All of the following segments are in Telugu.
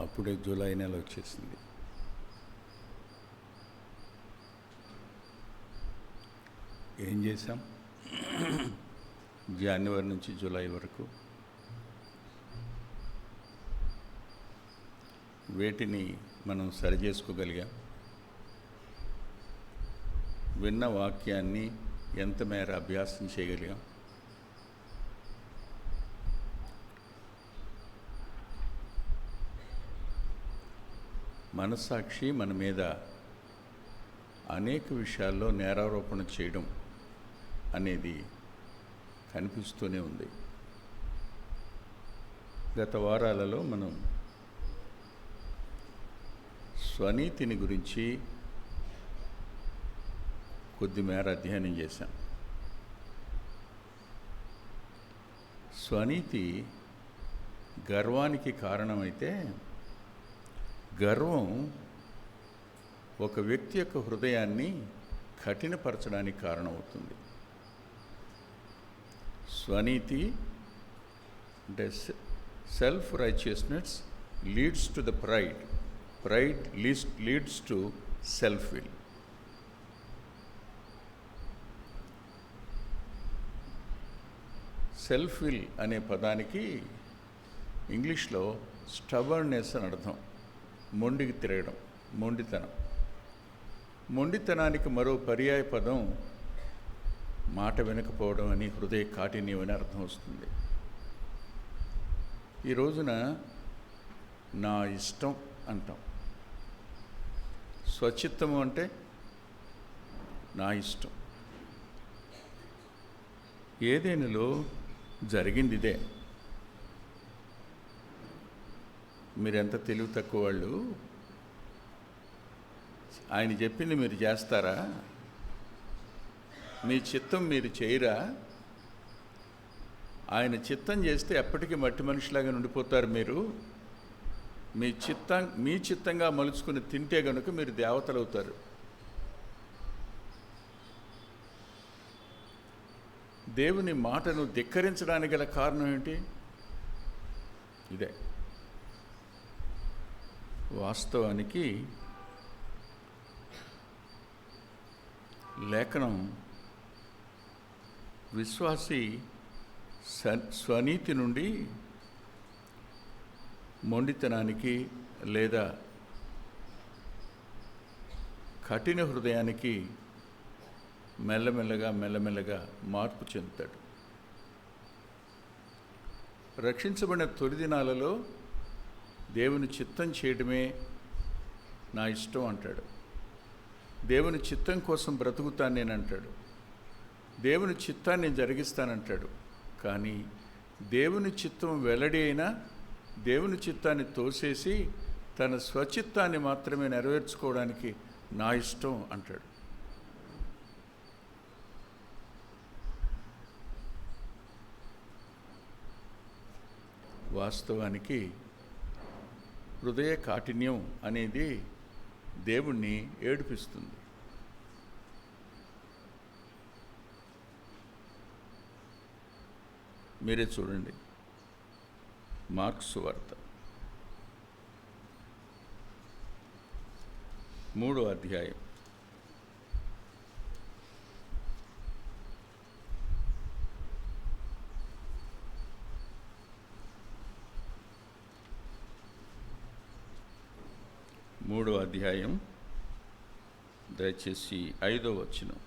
అప్పుడే జూలై నెల వచ్చేసింది. ఏం చేశాం? జనవరి నుంచి జూలై వరకు వేటిని మనం సరిచేసుకోగలిగాం? విన్న వాక్యాన్ని ఎంత మేర అభ్యాసం చేయగలిగాం? మనస్సాక్షి మన మీద అనేక విషయాల్లో నేరారోపణ చేయడం అనేది కనిపిస్తూనే ఉంది. గత వారాలలో మనం స్వనీతిని గురించి కొద్దిమేర అధ్యయనం చేశాం. స్వనీతి గర్వానికి కారణమైతే, గర్వం ఒక వ్యక్తి యొక్క హృదయాన్ని కఠినపరచడానికి కారణమవుతుంది. స్వనీతి అంటే self righteousness leads to the pride, pride leads to self will. Self will అనే పదానికి ఇంగ్లీష్లో స్టబర్నెస్ అని అర్థం. మొండికి తిరగడం, మొండితనం. మొండితనానికి మరో పర్యాయ పదం మాట వినకపోవడం అని, హృదయ కాఠిన్యం అని అర్థం వస్తుంది. ఈ రోజున నా ఇష్టం అంటాం. స్వచిత్తము అంటే నా ఇష్టం. ఏదేనిలో జరిగింది ఇదే. మీరెంత తెలివి తక్కువ వాళ్ళు. ఆయన చెప్పింది మీరు చేస్తారా? మీ చిత్తం మీరు చేయరా? ఆయన చిత్తం చేస్తే ఎప్పటికీ మట్టి మనిషిలాగా ఉండిపోతారు మీరు. మీ చిత్తంగా మలుచుకుని తింటే కనుక మీరు దేవతలు అవుతారు. దేవుని మాటను ధిక్కరించడానికి గల కారణం ఏంటి? ఇదే. వాస్తవానికి లేఖనం విశ్వాసి స్వనీతి నుండి మొండితనానికి లేదా కఠిన హృదయానికి మెల్లమెల్లగా మార్పు చెందుతాడు. రక్షించబడిన తొలి దినాలలో దేవుని చిత్తం చేయడమే నా ఇష్టం అంటాడు. దేవుని చిత్తం కోసం బ్రతుకుతాను నేను అంటాడు. దేవుని చిత్తాన్ని జరిగిస్తానంటాడు. కానీ దేవుని చిత్తం వెల్లడి అయినా దేవుని చిత్తాన్ని తోసేసి తన స్వచిత్తాన్ని మాత్రమే నెరవేర్చుకోవడానికి నా ఇష్టం అంటాడు. వాస్తవానికి హృదయ కాఠిన్యం అనేది దేవుణ్ణి ఏడిపిస్తుంది. మీరే చూడండి, మార్కు సువార్త 3వ అధ్యాయం 3వ అధ్యాయం దయచేసి 5వ వచనం.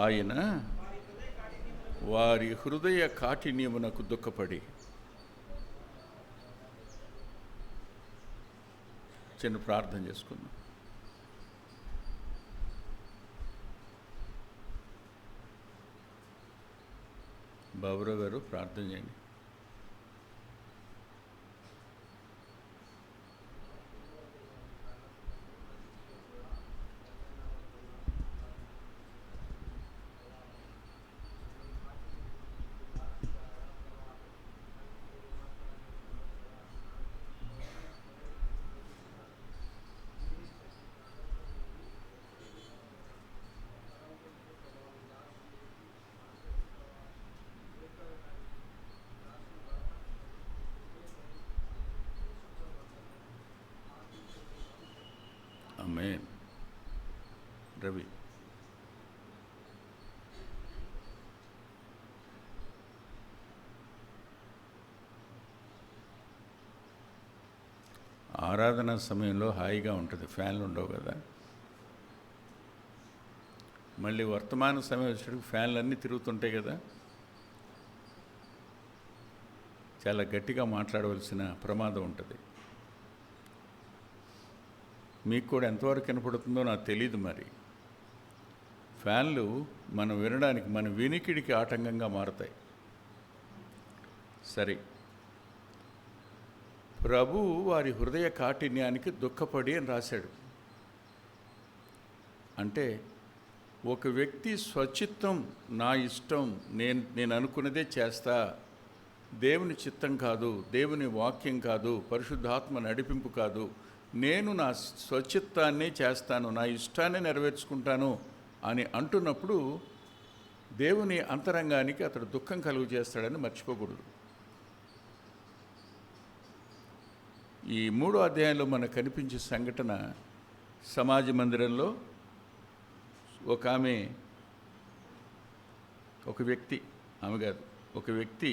ఆయన వారి హృదయ కాఠిన్యమునకు దుఃఖపడి. చిన్న ప్రార్థన చేసుకుందాం. బాబురావు గారు ప్రార్థన చేయండి. ఆమేన్. రవి. ఆరాధన సమయంలో హాయిగా ఉంటుంది, ఫ్యాన్లు ఉండవు కదా. మళ్ళీ వర్తమాన సమయం వచ్చేటప్పుడు ఫ్యాన్లు అన్నీ తిరుగుతుంటాయి కదా, చాలా గట్టిగా మాట్లాడవలసిన ప్రమాదం ఉంటుంది. మీకు కూడా ఎంతవరకు వినపడుతుందో నాకు తెలియదు. మరి ఫ్యాన్లు మనం వినడానికి, మన వినికిడికి ఆటంకంగా మారతాయి. సరే, ప్రభు వారి హృదయ కాఠిన్యానికి దుఃఖపడి అని రాశాడు. అంటే ఒక వ్యక్తి స్వచిత్తం, నా ఇష్టం, నేను అనుకున్నదే చేస్తా, దేవుని చిత్తం కాదు, దేవుని వాక్యం కాదు, పరిశుద్ధాత్మ నడిపింపు కాదు, నేను నా స్వచిత్తాన్ని చేస్తాను, నా ఇష్టాన్ని నెరవేర్చుకుంటాను అని అంటున్నప్పుడు దేవుని అంతరంగానికి అతడు దుఃఖం కలుగు చేస్తాడని మర్చిపోకూడదు. ఈ 3వ అధ్యాయంలో మనకు కనిపించే సంఘటన, సమాజ మందిరంలో ఒక వ్యక్తి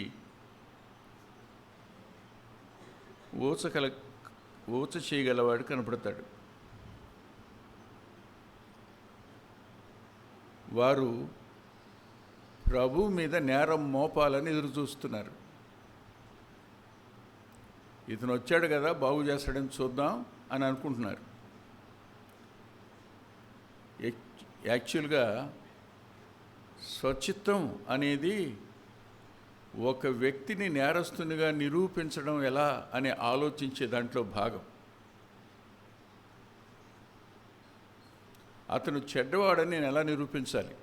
ఊచ చేయగలవాడు కనపడతాడు. వారు ప్రభు మీద నేరం మోపాలని ఎదురు చూస్తున్నారు. ఇతను వచ్చాడు కదా, బాగు చేస్తాడని చూద్దాం అని అనుకుంటున్నారు. యాక్చువల్గా స్వచిత్తం అనేది ఒక వ్యక్తిని నేరస్తునిగా నిరూపించడం ఎలా అని ఆలోచించే దాంట్లో భాగం. అతను చెడ్డవాడని నేను ఎలా నిరూపించాలి,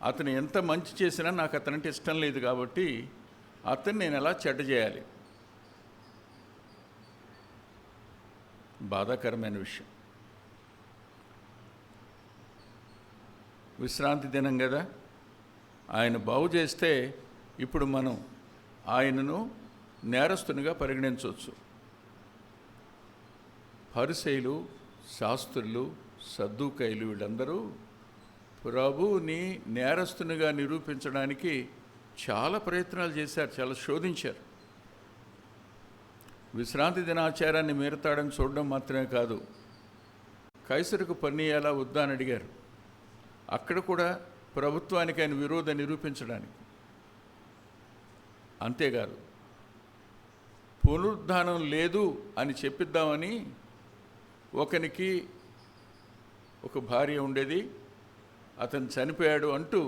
అతను ఎంత మంచి చేసినా నాకు అతనంటే ఇష్టం లేదు కాబట్టి అతన్ని నేను ఎలా చెడ్డ చేయాలి. బాధాకరమైన విషయం. విశ్రాంతి దినం కదా, ఆయన బాగు చేస్తే ఇప్పుడు మనం ఆయనను నేరస్తునిగా పరిగణించవచ్చు. పరిసయ్యులు, శాస్త్రులు, సద్దూకయ్యులు వీళ్ళందరూ ప్రభువుని నేరస్తునిగా నిరూపించడానికి చాలా ప్రయత్నాలు చేశారు, చాలా శోధించారు. విశ్రాంతి దినాచారాన్ని మీరతాడని చూడడం మాత్రమే కాదు, కైసరుకు పన్నియాలా వద్దా అని అడిగారు. అక్కడ కూడా ప్రభుత్వానికి ఆయన విరోధం నిరూపించడానికి. అంతేకాదు, పునరుద్ధానం లేదు అని చెప్పిద్దామని ఒకనికి ఒక భార్య ఉండేది, అతను చనిపోయాడు అంటూ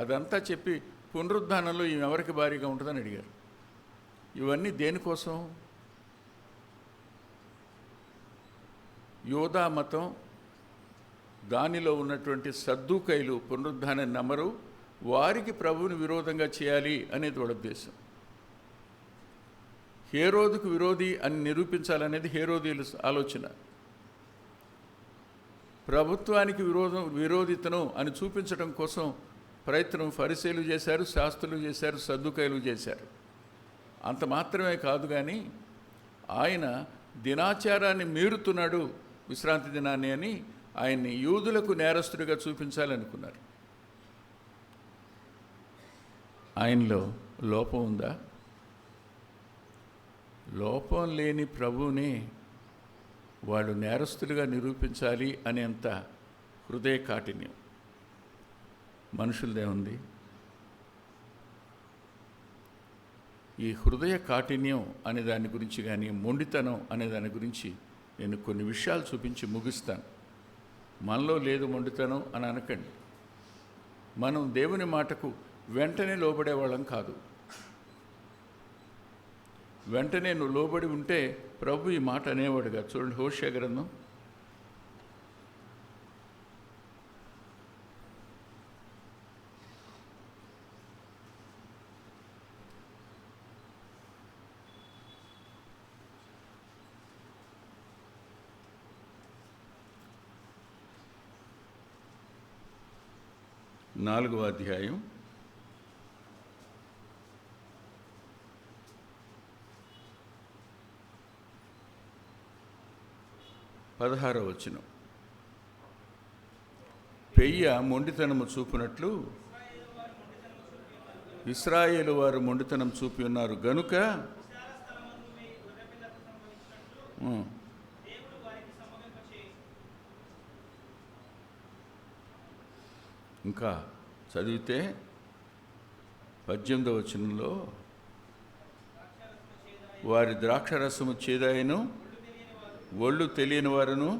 అదంతా చెప్పి పునరుద్ధానంలో ఈమె ఎవరికి భార్యగా ఉంటుందని అడిగారు. ఇవన్నీ దేనికోసం? యోధా మతం, దానిలో ఉన్నటువంటి సద్దూకయ్యులు పునరుద్ధానాన్ని నమ్మరు, వారికి ప్రభువుని విరోధంగా చేయాలి అనేది వాళ్ళ ఉద్దేశం. హేరోదుకు విరోధి అని నిరూపించాలనేది హేరోదీల ఆలోచన. ప్రభుత్వానికి విరోధితను అని చూపించడం కోసం ప్రయత్నం ఫరిసీయులు చేశారు, శాస్త్రులు చేశారు, సద్దూకయ్యులు చేశారు. అంత మాత్రమే కాదు, కానీ ఆయన దినాచారాన్ని మీరుతున్నాడు, విశ్రాంతి దినాన్ని అని ఆయన్ని యూదులకు నేరస్తుడిగా చూపించాలనుకున్నారు. ఆయనలో లోపం ఉందా? లోపం లేని ప్రభువుని వాళ్ళు నేరస్తులుగా నిరూపించాలి అనేంత హృదయ కాఠిన్యం మనుషులదే ఉంది. ఈ హృదయ కాఠిన్యం అనే దాని గురించి కానీ, మొండితనం అనే దాని గురించి నేను కొన్ని విషయాలు చూపించి ముగిస్తాను. మనలో లేదు మొండితనం అని అనకండి. మనం దేవుని మాటకు వెంటనే లోబడేవాళ్ళం కాదు. వెంటనే నువ్వు లోబడి ఉంటే ప్రభు ఈ మాట అనేవాడుగా. చూడండి, హోషేయ గ్రంథం 4వ అధ్యాయం 7 16వ వచనం. పెయ్య మొండితనము చూపినట్లు ఇశ్రాయేలు వారు మొండితనం చూపి ఉన్నారు గనుక ఇంకా చదివితే 18వ వచనంలో వారి ద్రాక్షరసము చేదాయను, ఒళ్ళు తెలియని వారును,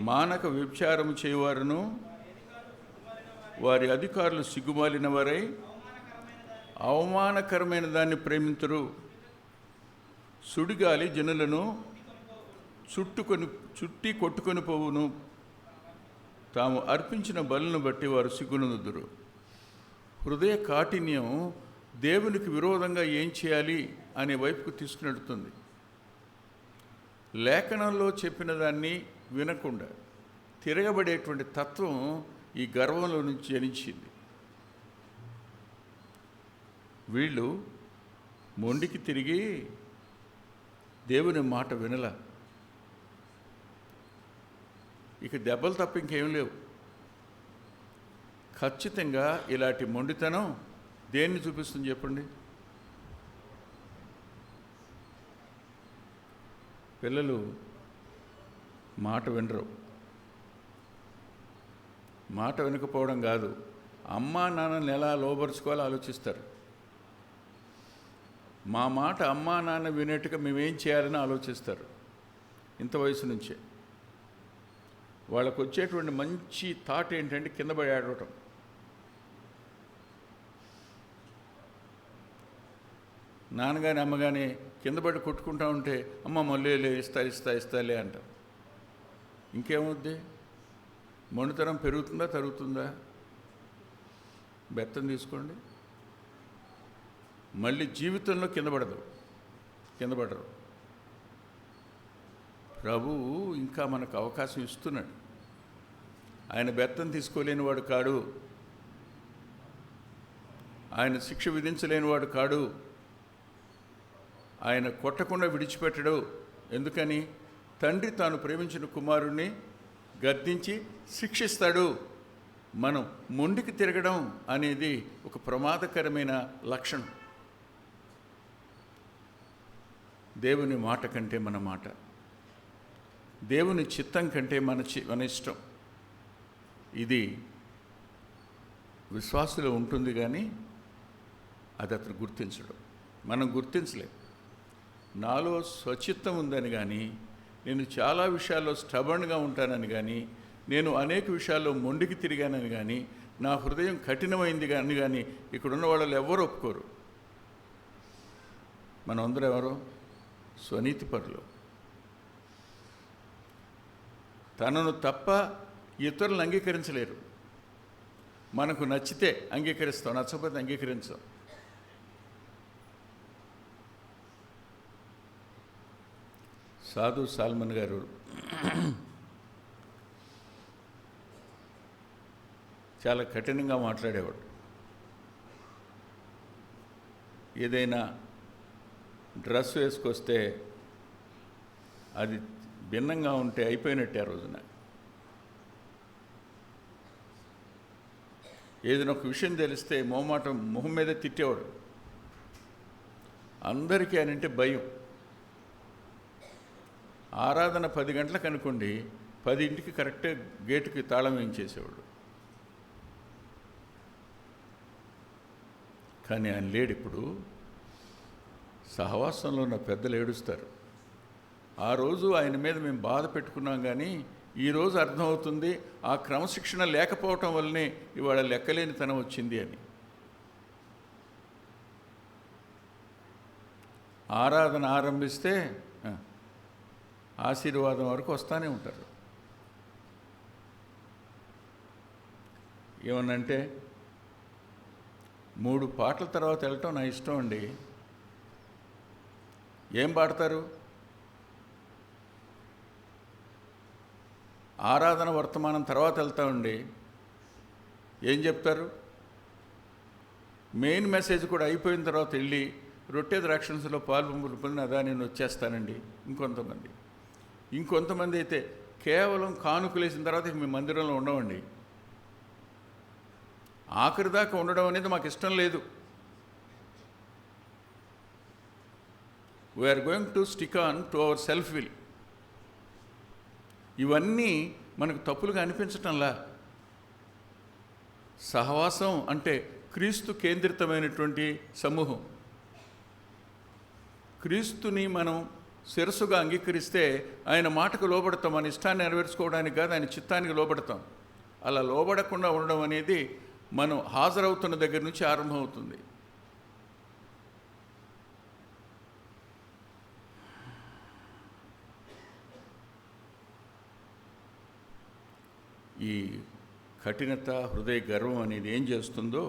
మానక వ్యభిచారము చేయవారును, వారి అధికారులు సిగ్గుమాలిన వారై అవమానకరమైన దాన్ని ప్రేమింతురు. సుడిగాలి జనులను చుట్టి కొట్టుకొని పోవును. తాము అర్పించిన బలులను బట్టి వారు సిగ్గునందుదురు. హృదయ కాఠిన్యం దేవునికి విరోధంగా ఏం చేయాలి అనే వైపుకు తీసుకునెడుతుంది. లేఖనంలో చెప్పిన దాన్ని వినకుండా తిరగబడేటువంటి తత్వం ఈ గర్వంలో నుంచి జనించింది. వీళ్ళు మొండికి తిరిగి దేవుని మాట వినల. ఇక దెబ్బలు తప్ప ఇంకేం లేవు. ఖచ్చితంగా ఇలాంటి మొండితనం దేన్ని చూపిస్తుంది చెప్పండి? పిల్లలు మాట వినరు. మాట వినకపోవడం కాదు, అమ్మా నాన్నని ఎలా లోబరుచుకోవాలో ఆలోచిస్తారు. మా మాట అమ్మా నాన్న వినేట్టుగా మేమేం చేయాలని ఆలోచిస్తారు. ఇంత వయసు నుంచే వాళ్ళకు వచ్చేటువంటి మంచి థాట్ ఏంటంటే కింద పడి ఆడటం. నాన్నగాని అమ్మగాని కింద పడి కొట్టుకుంటా ఉంటే అమ్మ మళ్ళీ ఇస్తాలే అంట. ఇంకేమవుద్ది? మొండితనం పెరుగుతుందా తరుగుతుందా? బెత్తం తీసుకోండి, మళ్ళీ జీవితంలో కింద పడరు. ప్రభువు ఇంకా మనకు అవకాశం ఇస్తున్నాడు. ఆయన బెత్తం తీసుకోలేనివాడు కాడు, ఆయన శిక్ష విధించలేనివాడు కాడు, ఆయన కొట్టకుండా విడిచిపెట్టడు. ఎందుకని? తండ్రి తాను ప్రేమించిన కుమారుణ్ణి గద్దించి శిక్షిస్తాడు. మనం మొండికి తిరగడం అనేది ఒక ప్రమాదకరమైన లక్షణం. దేవుని మాట కంటే మన మాట, దేవుని చిత్తం కంటే మన ఇష్టం, ఇది విశ్వాసులో ఉంటుంది. కానీ అది అతను గుర్తించడం, మనం గుర్తించలేం. నాలో స్వచిత్తం ఉందని కానీ, నేను చాలా విషయాల్లో స్టబర్న్గా ఉంటానని కానీ, నేను అనేక విషయాల్లో మొండికి తిరిగానని కానీ, నా హృదయం కఠినమైంది కానీ ఇక్కడున్న వాళ్ళు ఎవరు ఒప్పుకోరు. మనం అందరూ ఎవరో స్వనీతిపరులు. తనను తప్ప ఇతరులను అంగీకరించలేరు. మనకు నచ్చితే అంగీకరిస్తాం, నచ్చకపోతే అంగీకరించాం. సాధు సాల్మన్ గారు చాలా కఠినంగా మాట్లాడేవాడు. ఏదైనా డ్రెస్ వేసుకొస్తే అది భిన్నంగా ఉంటే అయిపోయినట్టే ఆ రోజున. ఏదైనా ఒక విషయం తెలిస్తే మొహం మీదే తిట్టేవాడు. అందరికీ అని అంటే భయం. ఆరాధన 10 గంటలకు అనుకోండి, 10ంటికి కరెక్ట్గా గేటుకి తాళం వేయించేసేవాడు. కానీ ఆయన లేడు. ఇప్పుడు సహవాసంలో ఉన్న పెద్దలు ఏడుస్తారు. ఆ రోజు ఆయన మీద మేము బాధ పెట్టుకున్నాం, కానీ ఈరోజు అర్థమవుతుంది ఆ క్రమశిక్షణ లేకపోవటం వల్లనే ఇవాళ లెక్కలేనితనం వచ్చింది అని. ఆరాధన ఆరంభిస్తే ఆశీర్వాదం వరకు వస్తూనే ఉంటారు. ఏమన్నంటే 3 పాటల తర్వాత వెళ్ళటం నా ఇష్టం అండి. ఏం పాడతారు? ఆరాధన వర్తమానం తర్వాత వెళ్తామండి. ఏం చెప్తారు? మెయిన్ మెసేజ్ కూడా అయిపోయిన తర్వాత వెళ్ళి రొట్టె ద్రాక్షన్స్లో పాలు పొంది అదా నేను వచ్చేస్తానండి. ఇంకొంతమంది ఇంకొంతమంది అయితే కేవలం కానుకలేసిన తర్వాత మేము మందిరంలో ఉండవండి. ఆఖరి దాకా ఉండడం అనేది మాకు ఇష్టం లేదు. We are going to stick on to our self will. ఇవన్నీ మనకు తప్పులుగా అనిపించటంలా. సహవాసం అంటే క్రీస్తు కేంద్రితమైనటువంటి సమూహం. క్రీస్తుని మనం శిరస్సుగా అంగీకరిస్తే ఆయన మాటకు లోబడతాం. మన ఇష్టాన్ని నెరవేర్చుకోవడానికి కాదు, ఆయన చిత్తానికి లోబడతాం. అలా లోబడకుండా ఉండడం అనేది మనం హాజరవుతున్న దగ్గర నుంచి ఆరంభమవుతుంది. ఈ కఠినత, హృదయ గర్వం అనేది ఏం చేస్తుందో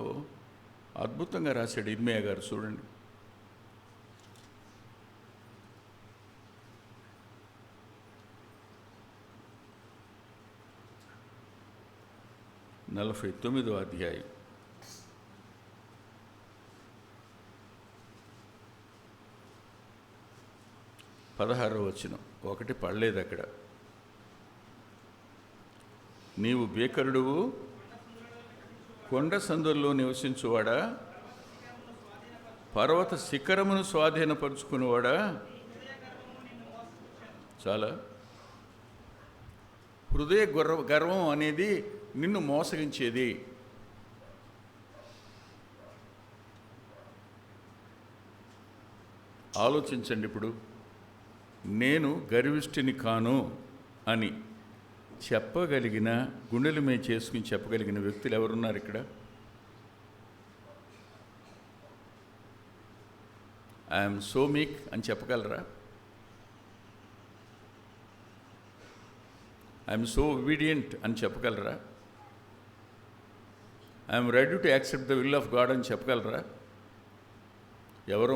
అద్భుతంగా రాశాడు ఇర్మియా గారు. చూడండి, నలభై 49వ అధ్యాయం. పదహారవ వచనం. ఒకటి పడలేదు అక్కడ. నీవు బేకరుడువు, కొండ సందుల్లో నివసించువాడా, పర్వత శిఖరమును స్వాధీనపరుచుకునేవాడా. చాలా హృదయ గర్వం అనేది నిన్ను మోసగించేది. ఆలోచించండి. ఇప్పుడు నేను గర్విష్ఠిని కాను అని చెప్పగలిగిన, గుండెల మీద చేసుకుని చెప్పగలిగిన వ్యక్తులు ఎవరున్నారు ఇక్కడ? ఐఎమ్ సో మీక్ అని చెప్పగలరా? ఐఎమ్ సో ఒబీడియంట్ అని చెప్పగలరా? I'm ready to accept the will of God అని చెప్పగలరా? ఎవరో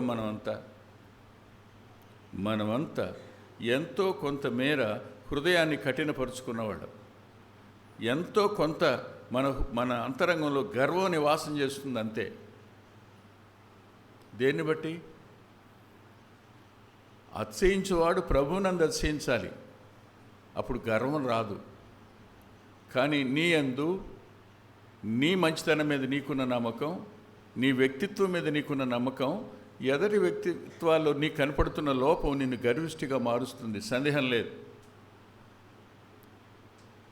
మనమంతా ఎంతో కొంత మేర హృదయాన్ని కఠినపరుచుకున్నవాడు. ఎంతో కొంత మన అంతరంగంలో గర్వం నివాసం చేస్తుంది అంతే. దేన్ని బట్టి? అతిశయించేవాడు ప్రభువునందు అతిశయించాలి, అప్పుడు గర్వం రాదు. కానీ నీ యందు, నీ మంచితనం మీద నీకున్న నమ్మకం, నీ వ్యక్తిత్వం మీద నీకున్న నమ్మకం, ఎదటి వ్యక్తిత్వాల్లో నీకు కనపడుతున్న లోపం నిన్ను గర్విష్ఠిగా మారుస్తుంది, సందేహం లేదు.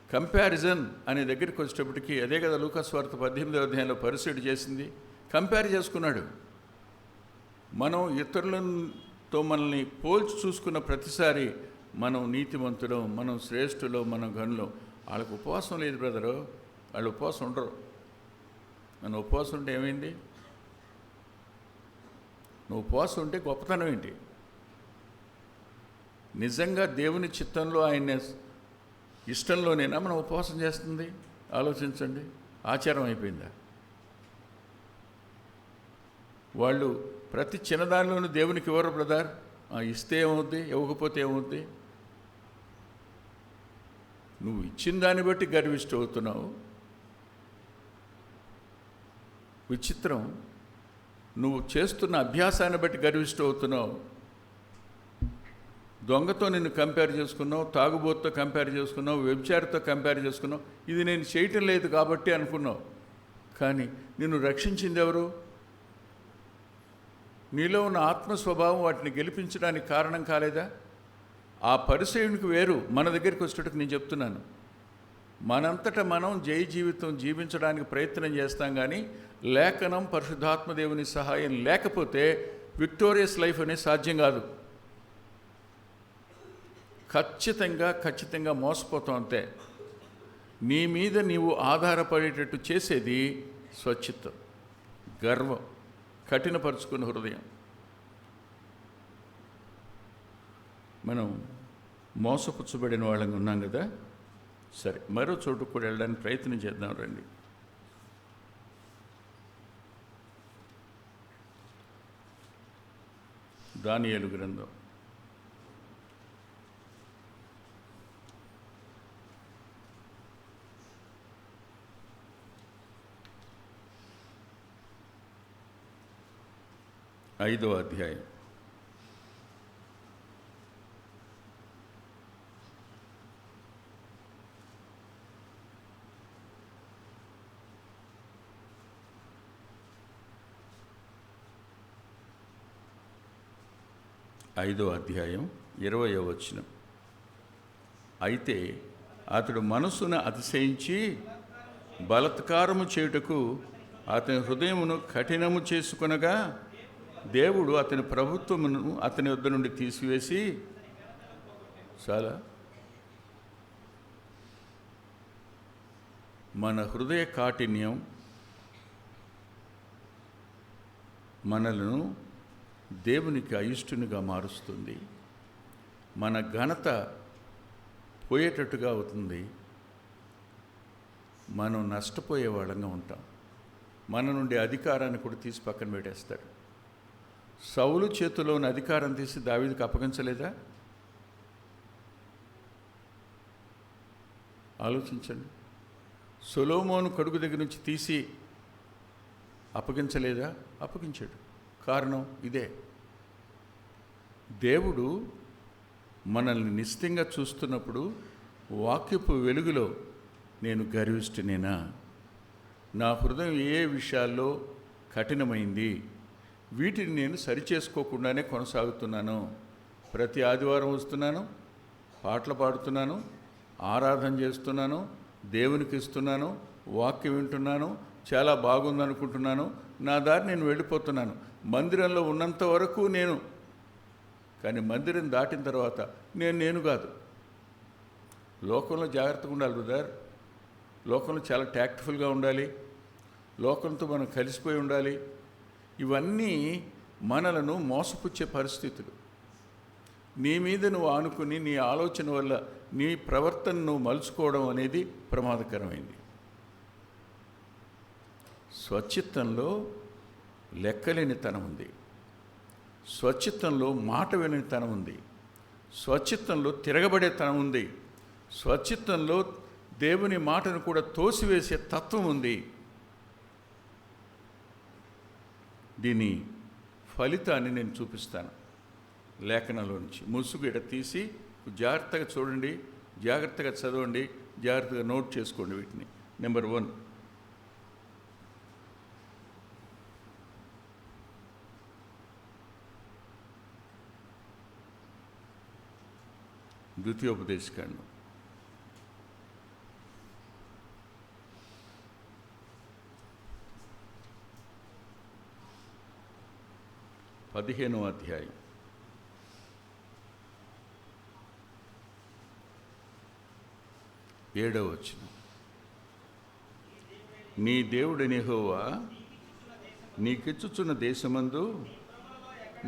కంపారిజన్ అనే దగ్గరికి వచ్చేటప్పటికి అదే కదా లూకాసు వార్త 18వ అధ్యాయంలో పరిశీలన చేసింది. కంపేర్ చేసుకున్నాడు. మనం ఇతరులతో మనల్ని పోల్చి చూసుకున్న ప్రతిసారి మనం నీతిమంతుడం, మనం శ్రేష్ఠులో, మనం గనులు. వాళ్ళకు ఉపవాసం లేదు బ్రదరు, వాళ్ళు ఉపవాసం ఉండరు. మన ఉపవాసం ఉంటే ఏమైంది? నువ్వు ఉపవాసం ఉంటే గొప్పతనం ఏంటి? నిజంగా దేవుని చిత్తంలో, ఆయన ఇష్టంలోనేనా మనం ఉపవాసం చేస్తుంది? ఆలోచించండి. ఆచారం అయిపోయిందా? వాళ్ళు ప్రతి చిన్నదానిలోనూ దేవునికి ఇవ్వరు బ్రదర్. ఇస్తే ఏమవుద్ది, ఇవ్వకపోతే ఏమవుద్ది? నువ్వు ఇచ్చిన దాన్ని బట్టి గర్విష్ట అవుతున్నావు. విచిత్రం, నువ్వు చేస్తున్న అభ్యాసాన్ని బట్టి గర్విష్ట అవుతున్నావు. దొంగతో నిన్ను కంపేర్ చేసుకున్నావు, తాగుబోతుతో కంపేర్ చేసుకున్నావు, వ్యభిచారితో కంపేర్ చేసుకున్నావు. ఇది నేను చేయటం లేదు కాబట్టి అనుకున్నావు. కానీ నిన్ను రక్షించింది ఎవరు? నీలో ఉన్న ఆత్మస్వభావం వాటిని గెలిపించడానికి కారణం కాలేదా? ఆ పరిచయునికి వేరు. మన దగ్గరికి వచ్చేటట్టుకు నేను చెప్తున్నాను, మనంతటా మనం జయ జీవితం జీవించడానికి ప్రయత్నం చేస్తాం. కానీ లేఖనం, పరిశుద్ధాత్మదేవుని సహాయం లేకపోతే విక్టోరియస్ లైఫ్ అనేది సాధ్యం కాదు. ఖచ్చితంగా మోసపోతాం అంతే. నీ మీద నీవు ఆధారపడేటట్టు చేసేది స్వచ్ఛత, గర్వం, కఠినపరుచుకున్న హృదయం. మనం మోసపుచ్చబడిన వాళ్ళంగా ఉన్నాం కదా. సరే, మరో చోటుకు కూడా వెళ్ళడానికి ప్రయత్నం చేద్దాం రండి. దానియేలు గ్రంథం 5వ అధ్యాయం. 5:20. అయితే అతడు మనస్సున అతిశయించి బలత్కారము చేయుటకు అతని హృదయమును కఠినము చేసుకొనగా దేవుడు అతని ప్రభుత్వమును అతని వద్ద నుండి తీసివేసి, చాలా మన హృదయ కాఠిన్యం మనలను దేవునికి అయిష్టునిగా మారుస్తుంది. మన ఘనత పోయేటట్టుగా అవుతుంది. మనం నష్టపోయే వాళ్ళంగా ఉంటాం. మన నుండి అధికారాన్ని కూడా తీసి పక్కన పెట్టేస్తాడు. సౌలు చేతిలోని అధికారం తీసి దావీదుకు అప్పగించలేదా? ఆలోచించండి. సొలొమోను కొడుకు దగ్గర నుంచి తీసి అప్పగించలేదా? అప్పగించాడు. కారణం ఇదే. దేవుడు మనల్ని నిశ్చితంగా చూస్తున్నప్పుడు వాక్యపు వెలుగులో నేను గర్విష్ఠునేనా, నా హృదయం ఏ విషయాల్లో కఠినమైంది, వీటిని నేను సరిచేసుకోకుండానే కొనసాగుతున్నాను. ప్రతి ఆదివారం వస్తున్నాను, పాటలు పాడుతున్నాను, ఆరాధన చేస్తున్నాను, దేవునికి ఇస్తున్నాను, వాక్యం వింటున్నాను, చాలా బాగుందనుకుంటున్నాను, నా దారి నేను వెళ్ళిపోతున్నాను. మందిరంలో ఉన్నంత వరకు నేను, కానీ మందిరం దాటిన తర్వాత నేను కాదు. లోకంలో జాగ్రత్తగా ఉండాలి బ్రదర్. లోకంలో చాలా ట్యాక్ట్ఫుల్గా ఉండాలి. లోకంతో మనం కలిసిపోయి ఉండాలి. ఇవన్నీ మనలను మోసపుచ్చే పరిస్థితులు. నీ మీద నువ్వు ఆనుకుని నీ ఆలోచన వల్ల నీ ప్రవర్తనను మలుచుకోవడం అనేది ప్రమాదకరమైంది. స్వచిత్తంలో లెక్కలేనితనం ఉంది. స్వచిత్తంలో మాట విననితనం ఉంది. స్వచిత్తంలో తిరగబడేతనం ఉంది. స్వచిత్తంలో దేవుని మాటను కూడా తోసివేసే తత్వం ఉంది. దీని ఫలితాన్ని నేను చూపిస్తాను లేఖనంలో నుంచి. ముసుగు ఇట తీసి జాగ్రత్తగా చూడండి, జాగ్రత్తగా చదవండి, జాగ్రత్తగా నోట్ చేసుకోండి వీటిని. నెంబర్ 1, ద్వితీయోపదేశకాండం 15వ అధ్యాయం 7వ వచనం. నీ దేవుడైన యెహోవా నీకిచ్చుచున్న దేశమందు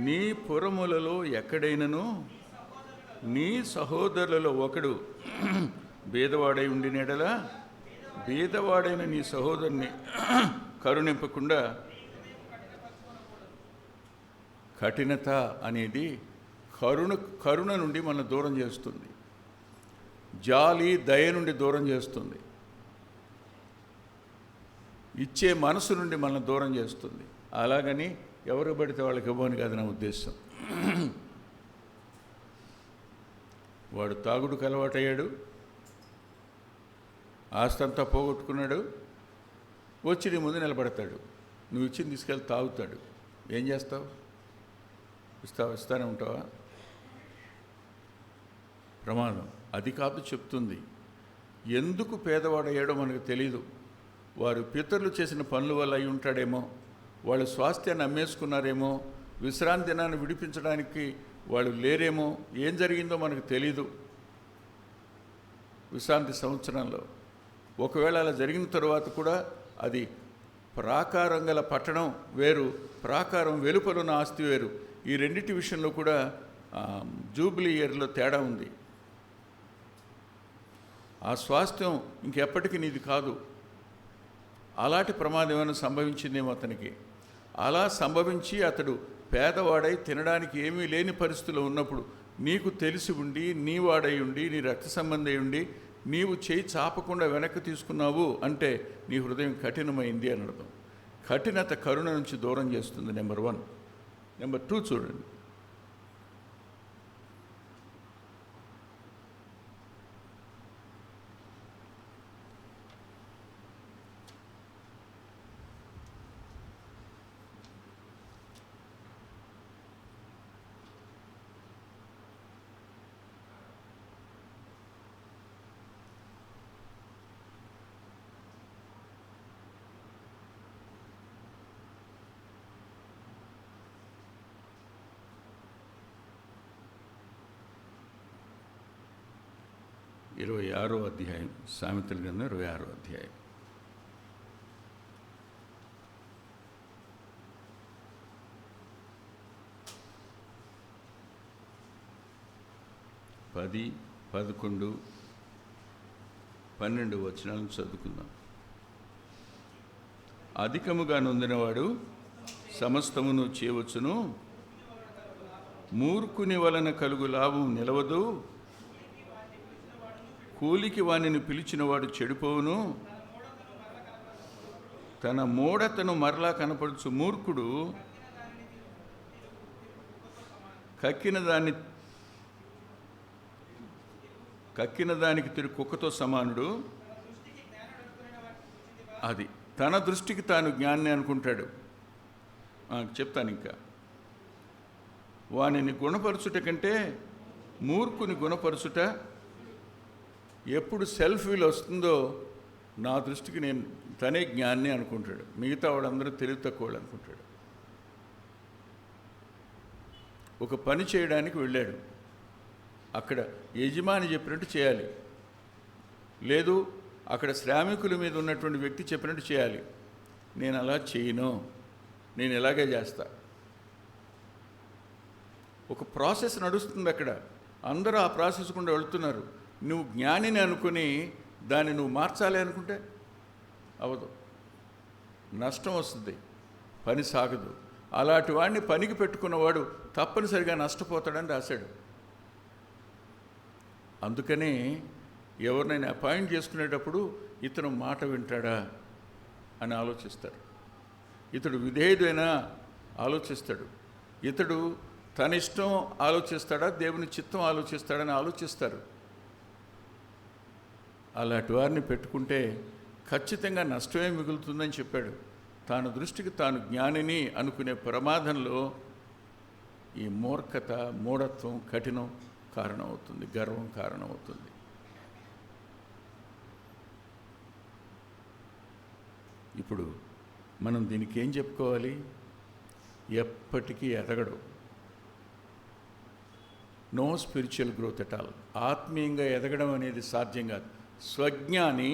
నీ పురములలో ఎక్కడైనను నీ సహోదరులలో ఒకడు బీదవాడై ఉండినెడల బీదవాడైన నీ సహోదరుని కరుణింపకుండా, కఠినత అనేది కరుణ నుండి మన దూరం చేస్తుంది. జాలి దయ నుండి దూరం చేస్తుంది. ఇచ్చే మనసు నుండి మనల్ని దూరం చేస్తుంది. అలాగని ఎవరు పడితే వాళ్ళకి ఇవ్వని కాదు నా ఉద్దేశం. వాడు తాగుడుకు అలవాటయ్యాడు, ఆస్తంతా పోగొట్టుకున్నాడు, వచ్చి నీ ముందు నిలబడతాడు. నువ్వు ఇచ్చింది తీసుకెళ్ళి తాగుతాడు. ఏం చేస్తావు? ఇస్తానే ఉంటావా? ప్రమాదం. అది కాదు చెప్తుంది. ఎందుకు పేదవాడయ్యాడో మనకు తెలీదు. వారు పితరులు చేసిన పనుల వల్ల అయి ఉంటాడేమో, వాళ్ళు స్వాస్థ్యాన్ని అమ్మేసుకున్నారేమో, విశ్రాంతి దినాన్ని విడిపించడానికి వాళ్ళు లేరేమో, ఏం జరిగిందో మనకు తెలీదు. విశ్రాంతి సంవత్సరంలో ఒకవేళ అలా జరిగిన తర్వాత కూడా అది ప్రాకారం గల పట్టణం వేరు, ప్రాకారం వెలుపలున్న ఆస్తి వేరు. ఈ రెండింటి విషయంలో కూడా జూబ్లీ ఇయర్లో తేడా ఉంది. ఆ స్వాస్థ్యం ఇంకెప్పటికీ నీది కాదు. అలాంటి ప్రమాదం ఏమైనా సంభవించిందేమో అతనికి. అలా సంభవించి అతడు పేదవాడై తినడానికి ఏమీ లేని పరిస్థితిలో ఉన్నప్పుడు నీకు తెలిసి ఉండి, నీ వాడై ఉండి, నీ రక్త సంబంధి ఉండి నీవు చేయి చాపకుండా వెనక్కి తీసుకున్నావు అంటే నీ హృదయం కఠినమైంది అని అర్థం. కఠినత కరుణ నుంచి దూరం చేస్తుంది. నెంబర్ 1. నెంబర్ 2 చూడండి. 26వ అధ్యాయం, సామెతల గ్రంథం 26వ అధ్యాయం. పది, 11, 12 వచనాలను చదువుకుందాం. అధికముగా నొందినవాడు సమస్తమును చేయవచ్చును, మూర్ఖుని వలన కలుగు లాభం నిలవదు, కూలికి వానిని పిలిచినవాడు చెడిపోవును, తన మూఢతను మరలా కనపడుచు మూర్ఖుడు కక్కిన దానికి తిరిగి కుక్కతో సమానుడు. అది తన దృష్టికి తాను జ్ఞాని అనుకుంటాడు. చెప్తాను ఇంకా. వానిని గుణపరచుట కంటే మూర్ఖుని గుణపరచుట, ఎప్పుడు సెల్ఫ్ వీల్ వస్తుందో నా దృష్టికి నేను తనే జ్ఞాని అనుకుంటాడు, మిగతా వాడందరూ తెలివి తక్కువ వాళ్ళు అనుకుంటాడు. ఒక పని చేయడానికి వెళ్ళాడు, అక్కడ యజమాని చెప్పినట్టు చేయాలి, లేదు అక్కడ శ్రామికుల మీద ఉన్నటువంటి వ్యక్తి చెప్పినట్టు చేయాలి. నేను అలా చేయను, నేను ఇలాగే చేస్తా. ఒక ప్రాసెస్ నడుస్తుంది అక్కడ, అందరూ ఆ ప్రాసెస్ గుండా వెళుతున్నారు. నువ్వు జ్ఞానిని అనుకుని దాన్ని నువ్వు మార్చాలి అనుకుంటే అవదు, నష్టం వస్తుంది, పని సాగదు. అలాంటి వాడిని పనికి పెట్టుకున్నవాడు తప్పనిసరిగా నష్టపోతాడని రాశాడు. అందుకని ఎవరినైనా అపాయింట్ చేసుకునేటప్పుడు ఇతను మాట వింటాడా అని ఆలోచిస్తాడు, ఇతడు విధేయుడైనా ఆలోచిస్తాడు, ఇతడు తన ఇష్టం ఆలోచిస్తాడా దేవుని చిత్తం ఆలోచిస్తాడని ఆలోచిస్తారు. అలాంటి వారిని పెట్టుకుంటే ఖచ్చితంగా నష్టమే మిగులుతుందని చెప్పాడు. తాను దృష్టికి తాను జ్ఞానిని అనుకునే ప్రమాదంలో ఈ మూర్ఖత, మూఢత్వం, కఠినం కారణమవుతుంది, గర్వం కారణమవుతుంది. ఇప్పుడు మనం దీనికి ఏం చెప్పుకోవాలి? ఎప్పటికీ ఎదగడు, no spiritual growth at all. ఆత్మీయంగా ఎదగడం అనేది సాధ్యం కాదు. స్వజ్ఞాని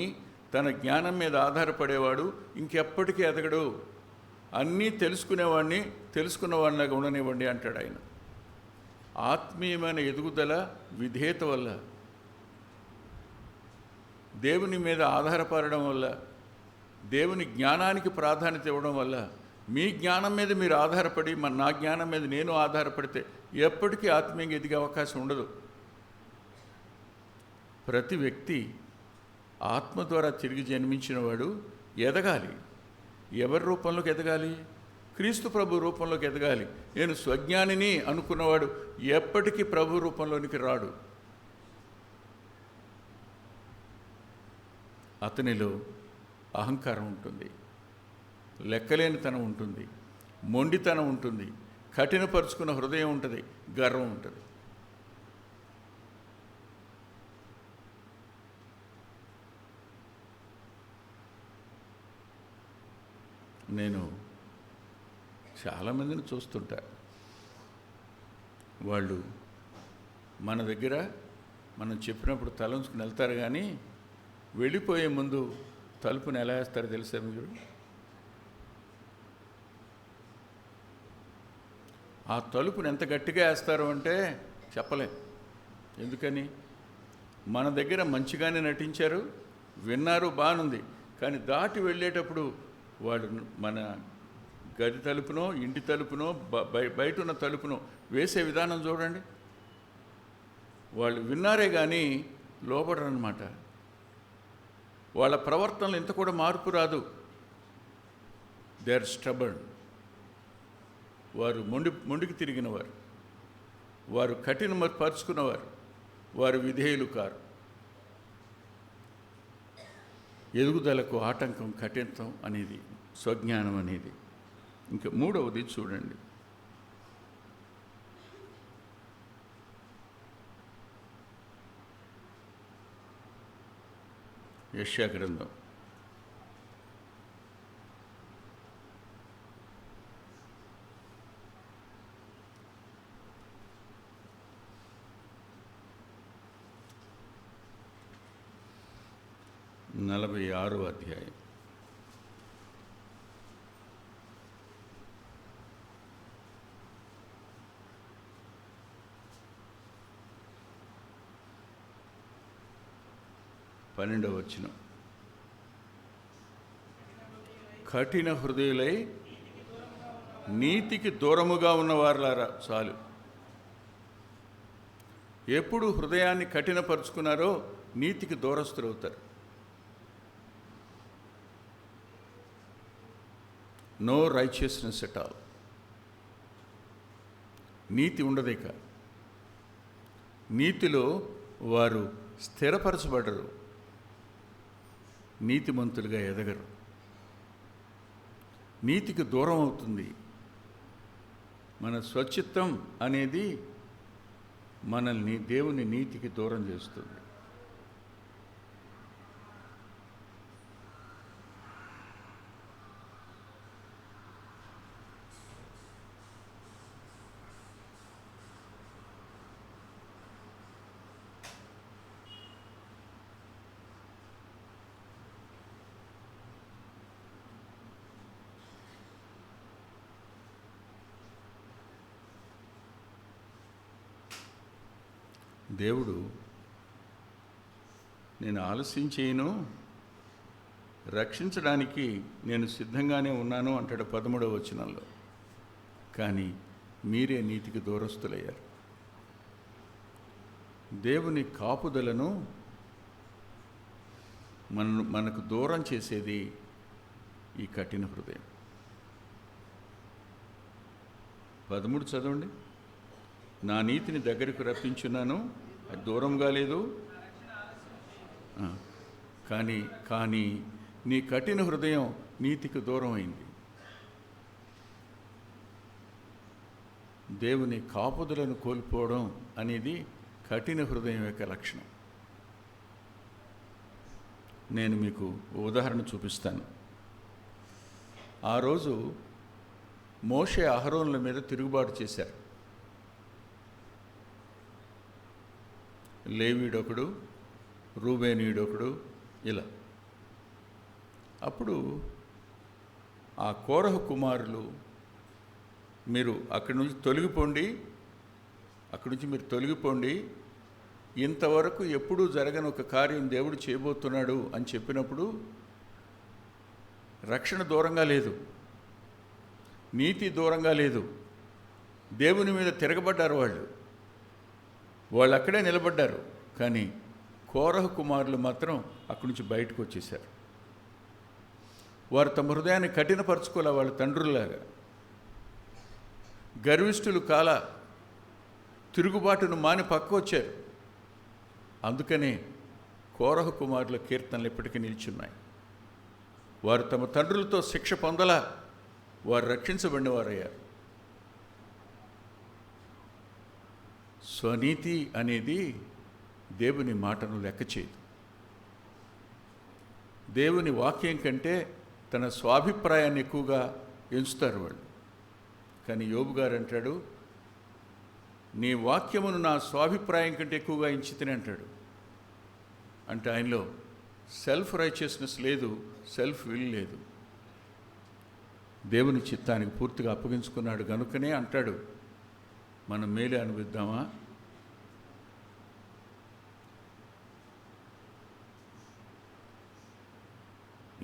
తన జ్ఞానం మీద ఆధారపడేవాడు ఇంకెప్పటికీ ఎదగడు. అన్నీ తెలుసుకునేవాడిని తెలుసుకున్నవాడిలాగా ఉండనివ్వండి అంటాడు ఆయన. ఆత్మీయమైన ఎదుగుదల విధేయత వల్ల, దేవుని మీద ఆధారపడడం వల్ల, దేవుని జ్ఞానానికి ప్రాధాన్యత ఇవ్వడం వల్ల, మీ జ్ఞానం మీద మీరు ఆధారపడి నా జ్ఞానం మీద నేను ఆధారపడితే ఎప్పటికీ ఆత్మీయంగా ఎదిగే అవకాశం ఉండదు. ప్రతి వ్యక్తి ఆత్మ ద్వారా తిరిగి జన్మించిన వాడు ఎదగాలి. ఎవరి రూపంలోకి ఎదగాలి? క్రీస్తు ప్రభు రూపంలోకి ఎదగాలి. నేను స్వజ్ఞానిని అనుకున్నవాడు ఎప్పటికీ ప్రభు రూపంలోనికి రాడు. అతనిలో అహంకారం ఉంటుంది, లెక్కలేనితనం ఉంటుంది, మొండితనం ఉంటుంది, కఠినపరుచుకున్న హృదయం ఉంటుంది, గర్వం ఉంటుంది. నేను చాలామందిని చూస్తుంటా, వాళ్ళు మన దగ్గర మనం చెప్పినప్పుడు తలంచుకుని వెళ్తారు, కానీ వెళ్ళిపోయే ముందు తలుపుని ఎలా వేస్తారో తెలుసా మీరు? ఆ తలుపుని ఎంత గట్టిగా వేస్తారు అంటే చెప్పలేం. ఎందుకని? మన దగ్గర మంచిగానే నటించారు, విన్నారు, బాగుంది, కానీ దాటి వెళ్ళేటప్పుడు వాడు మన గది తలుపునో ఇంటి తలుపునో బయట ఉన్న తలుపునో వేసే విధానం చూడండి. వాళ్ళు విన్నారే కానీ లోపడరన్నమాట. వాళ్ళ ప్రవర్తనలో ఇంత కూడా మార్పు రాదు. They are stubborn. వారు మొండికి తిరిగినవారు, వారు కఠినపరుచుకున్నవారు, వారు విధేయులు కారు. ఎదుగుదలకు ఆటంకం కఠినత్వం అనేది, స్వజ్ఞానం అనేది. ఇంకా మూడవది చూడండి, యెషయా గ్రంథం 40 46వ అధ్యాయం. పన్నెండవ వచనం. కఠిన హృదయులై నీతికి దూరముగా ఉన్నవారులారా. చాలు. ఎప్పుడు హృదయాన్ని కఠినపరుచుకున్నారో నీతికి దూరస్తులవుతారు. No righteousness at all. నీతి ఉండదేక. నీతిలో వారు స్థిరపరచబడరు, నీతిమంతులుగా ఎదగరు. నీతికి దూరం అవుతుంది. మన స్వచిత్తం అనేది మనల్ని దేవుని నీతికి దూరం చేస్తుంది. దేవుడు నేను ఆలస్యం చేయను, రక్షించడానికి నేను సిద్ధంగానే ఉన్నాను అంటాడు 13వ వచనంలో. కానీ మీరే నీతికి దూరస్తులయ్యారు. దేవుని కాపుదలను మనకు దూరం చేసేది ఈ కఠిన హృదయం. 13 చదవండి. నా నీతిని దగ్గరకు రప్పించున్నాను, అది దూరంగా లేదు. కానీ నీ కఠిన హృదయం నీతికి దూరం అయింది. దేవుని కాపుదలను కోల్పోవడం అనేది కఠిన హృదయం యొక్క లక్షణం. నేను మీకు ఉదాహరణ చూపిస్తాను. ఆ రోజు మోషే అహరోనుల మీద తిరుగుబాటు చేశారు. లేవీడొకడు, రూబేనీయుడొకడు, ఇలా. అప్పుడు ఆ కోరహు కుమారులు, మీరు అక్కడి నుంచి తొలగిపోండి, ఇంతవరకు ఎప్పుడూ జరగని ఒక కార్యం దేవుడు చేయబోతున్నాడు అని చెప్పినప్పుడు రక్షణ దూరంగా లేదు, నీతి దూరంగా లేదు. దేవుని మీద తిరగబడ్డారు వాళ్ళు అక్కడే నిలబడ్డారు. కానీ కోరహు కుమారులు మాత్రం అక్కడి నుంచి బయటకు వచ్చేశారు. వారు తమ హృదయాన్ని కఠినపరచుకోలే. వాళ్ళ తండ్రుల్లాగా గర్విష్ఠులు కాల, తిరుగుబాటును మాని పక్క వచ్చారు. అందుకనే కోరహు కుమారుల కీర్తనలు ఇప్పటికీ నిలిచున్నాయి. వారు తమ తండ్రులతో శిక్ష పొందలా, వారు రక్షించబడిన వారయ్యారు. స్వనీతి అనేది దేవుని మాటను లెక్క చేయదు. దేవుని వాక్యం కంటే తన స్వాభిప్రాయాన్ని ఎక్కువగా ఎంచుతారు వాళ్ళు. కానీ యోబు గారు అంటాడు, నీ వాక్యమును నా స్వాభిప్రాయం కంటే ఎక్కువగా ఎంచితేనే అంటాడు. అంటే ఆయనలో సెల్ఫ్ రైచియస్నెస్ లేదు, సెల్ఫ్ విల్ లేదు. దేవుని చిత్తానికి పూర్తిగా అప్పగించుకున్నాడు కనుకనే అంటాడు, మనం మేలే అనుభవిద్దామా?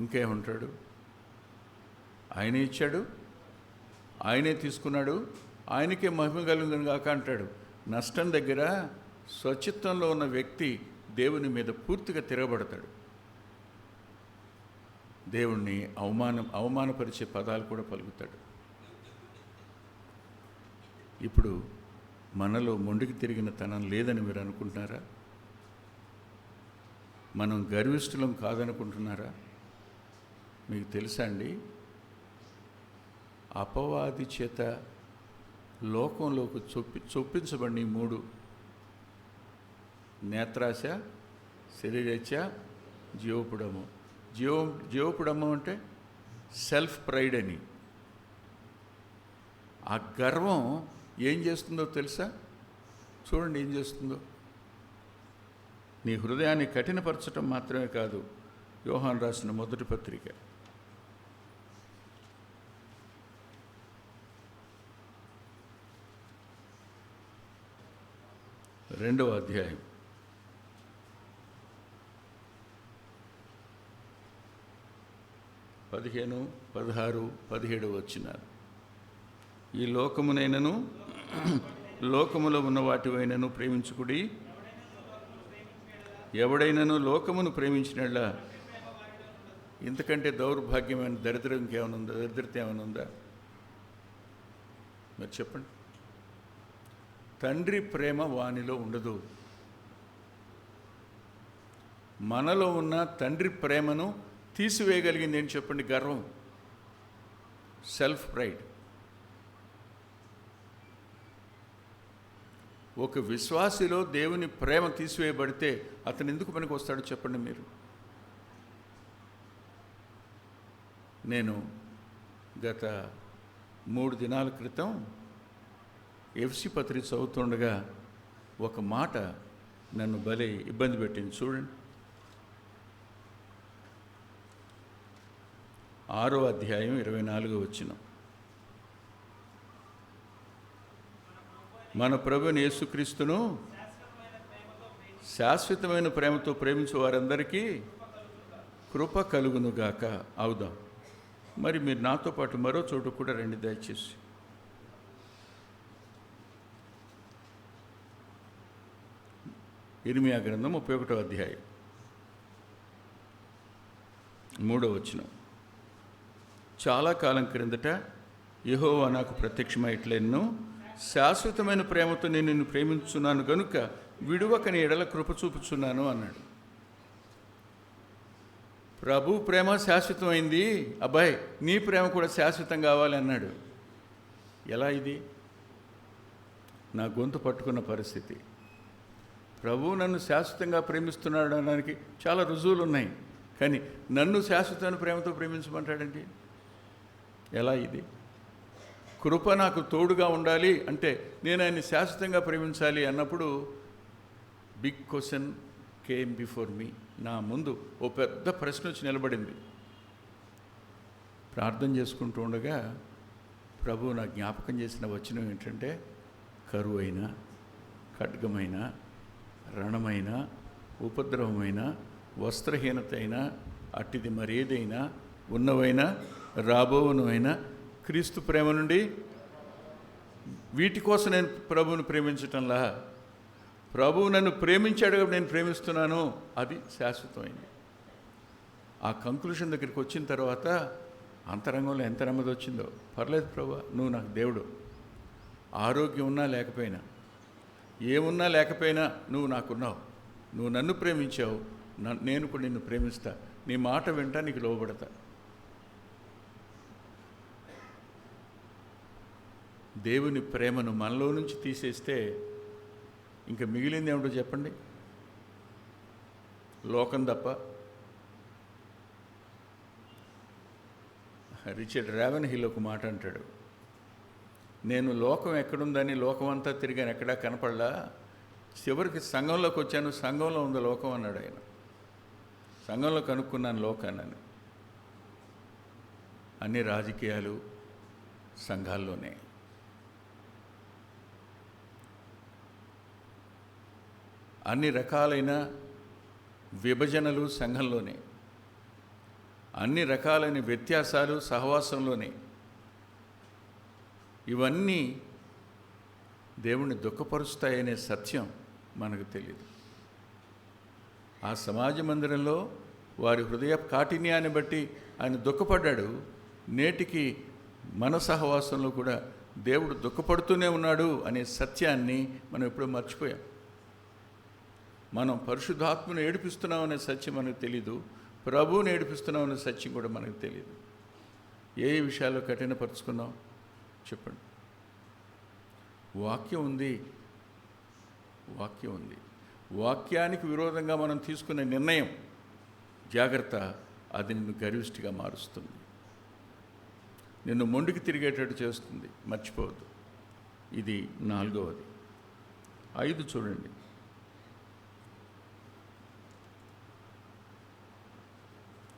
ఇంకేమంటాడు? ఆయనే ఇచ్చాడు, ఆయనే తీసుకున్నాడు, ఆయనకే మహిమ కలుగును గాక అంటాడు. నష్టం దగ్గర స్వచిత్తంలో ఉన్న వ్యక్తి దేవుని మీద పూర్తిగా తిరగబడతాడు. దేవుణ్ణి అవమానపరిచే పదాలు కూడా పలుకుతాడు. ఇప్పుడు మనలో మొండికి తిరిగిన తనం లేదని మీరు అనుకుంటున్నారా? మనం గర్విష్ఠులం కాదనుకుంటున్నారా? మీకు తెలుసా అండి, అపవాది చేత లోకంలోకి చొప్పించబడి 3: నేత్రాశ, శరీరేచ్ఛ, జీవపుడము. జీవపుడము అంటే సెల్ఫ్ ప్రైడ్ అని. ఆ గర్వం ఏం చేస్తుందో తెలుసా? చూడండి ఏం చేస్తుందో. నీ హృదయాన్ని కఠినపరచడం మాత్రమే కాదు, యోహాను రాసిన మొదటి పత్రిక 2వ అధ్యాయం 15, 16, 17 వచనాలు. ఈ లోకమునైనను లోకములో ఉన్న వాటివైనను ప్రేమించుకుడి. ఎవడైనను లోకమును ప్రేమించినట్లా ఇంతకంటే దౌర్భాగ్యమైన దరిద్రం ఇంకేమైనా ఉందా? దరిద్రత ఏమైనా ఉందా? మరి చెప్పండి. తండ్రి ప్రేమ వానిలో ఉండదు. మనలో ఉన్న తండ్రి ప్రేమను తీసివేయగలిగింది ఏంటి చెప్పండి? గర్వం, సెల్ఫ్ ప్రైడ్. ఒక విశ్వాసిలో దేవుని ప్రేమ తీసివేయబడితే అతను ఎందుకు పనికి వస్తాడో చెప్పండి మీరు. నేను గత 3 దినాల క్రితం ఎఫ్సి పత్రిక చదువుతుండగా ఒక మాట నన్ను భలే ఇబ్బంది పెట్టింది. చూడండి, 6వ అధ్యాయం 24వ వచనం. మన ప్రభువైన యేసుక్రీస్తును శాశ్వతమైన ప్రేమతో ప్రేమించే వారందరికీ కృప కలుగునుగాక. అవుదాం. మరి మీరు నాతో పాటు మరో చోటు కూడా రండి దయచేసి. ఇర్మియా గ్రంథం 31వ అధ్యాయం 3వ వచనం. చాలా కాలం క్రిందట యెహోవా నాకు ప్రత్యక్షమై ఇట్లెన్నో, శాశ్వతమైన ప్రేమతో నేను నిన్ను ప్రేమించున్నాను గనుక విడువక నీ ఎడల కృప చూపుచున్నాను అన్నాడు. ప్రభు ప్రేమ శాశ్వతమైంది, అబ్బాయి నీ ప్రేమ కూడా శాశ్వతం కావాలి అన్నాడు. ఎలా ఇది? నా గొంతు పట్టుకున్న పరిస్థితి. ప్రభు నన్ను శాశ్వతంగా ప్రేమిస్తున్నాడు అనడానికి చాలా రుజువులు ఉన్నాయి, కానీ నన్ను శాశ్వతమైన ప్రేమతో ప్రేమించమంటాడండి. ఎలా ఇది? కృప నాకు తోడుగా ఉండాలి అంటే నేను ఆయన్ని శాశ్వతంగా ప్రేమించాలి అన్నప్పుడు big question came before me. నా ముందు ఓ పెద్ద ప్రశ్న వచ్చి నిలబడింది. ప్రార్థన చేసుకుంటూ ఉండగా ప్రభు నా జ్ఞాపకం చేసిన వచనం ఏంటంటే, కరువైన, ఖడ్గమైన, రణమైన, ఉపద్రవమైన, వస్త్రహీనత అయినా, అట్టిది మరేదైనా, ఉన్నవైనా రాబోవునైనా క్రీస్తు ప్రేమ నుండి వీటి కోసం నేను ప్రభువును ప్రేమించటంలా, ప్రభువు నన్ను ప్రేమించాడు కాబట్టి నేను ప్రేమిస్తున్నాను, అది శాశ్వతమైంది. ఆ కంక్లూషన్ దగ్గరికి వచ్చిన తర్వాత అంతరంగంలో ఎంత నెమ్మది వచ్చిందో. పర్లేదు ప్రభు, నువ్వు నాకు దేవుడు. ఆరోగ్యం ఉన్నా లేకపోయినా, ఏమున్నా లేకపోయినా నువ్వు నాకున్నావు. నువ్వు నన్ను ప్రేమించావు, నేను కూడా నిన్ను ప్రేమిస్తా. నీ మాట వింటా, నీకు లోబడతా. దేవుని ప్రేమను మనలో నుంచి తీసేస్తే ఇంకా మిగిలింది ఏమిటో చెప్పండి? లోకం తప్ప. రిచర్డ్ రావెన్హిల్ ఒక మాట అంటాడు, నేను లోకం ఎక్కడుందని లోకం అంతా తిరిగాను, ఎక్కడా కనపడలా, చివరికి సంఘంలోకి వచ్చాను, సంఘంలో ఉంది లోకం అన్నాడు ఆయన. సంఘంలో కనుక్కున్నాను లోకాన్ని. అన్ని రాజకీయాలు సంఘాల్లోనే. అన్ని రకాలైన విభజనలు సంఘంలోనే. అన్ని రకాలైన వ్యత్యాసాలు సహవాసంలోనే. ఇవన్నీ దేవుణ్ణి దుఃఖపరుస్తాయనే సత్యం మనకు తెలియదు. ఆ సమాజ మందిరంలో వారి హృదయ కాఠిన్యాన్ని బట్టి ఆయన దుఃఖపడ్డాడు. నేటికి మన సహవాసంలో కూడా దేవుడు దుఃఖపడుతూనే ఉన్నాడు అనే సత్యాన్ని మనం ఎప్పుడూ మర్చిపోయాం. మనం పరిశుద్ధాత్మను ఏడిపిస్తున్నాం అనే సత్యం మనకు తెలీదు, ప్రభువుని ఏడిపిస్తున్నాం అనే సత్యం కూడా మనకు తెలియదు. ఏ విషయాల్లో కఠినపరుచుకున్నాం చెప్పండి? వాక్యం ఉంది, వాక్యం ఉంది. వాక్యానికి విరోధంగా మనం తీసుకునే నిర్ణయం, జాగ్రత్త, అది నిన్ను గర్విష్ఠిగా మారుస్తుంది, నిన్ను మొండికి తిరిగేటట్టు చేస్తుంది. మర్చిపోవద్దు. ఇది 4వది. 5 చూడండి.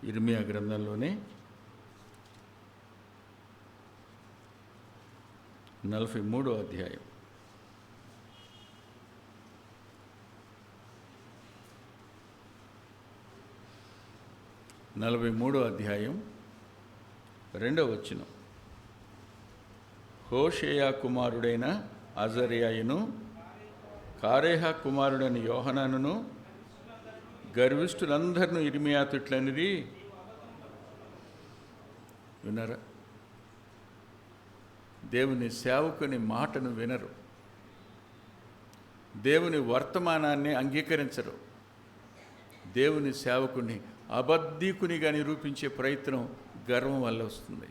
ఇర్మియా గ్రంథంలోనే 43వ అధ్యాయం. అధ్యాయం 2వ వచనం. హోషేయ కుమారుడైన అజర్యాయును, కారేహ కుమారుడైన యోహనానును గర్విష్ఠులందరినూ ఇర్మియా తిట్లనిరి. వినరా? దేవుని సేవకుని మాటను వినరు, దేవుని వర్తమానాన్ని అంగీకరించరు, దేవుని సేవకుని అబద్ధీకునిగా నిరూపించే ప్రయత్నం గర్వం వల్ల వస్తుంది.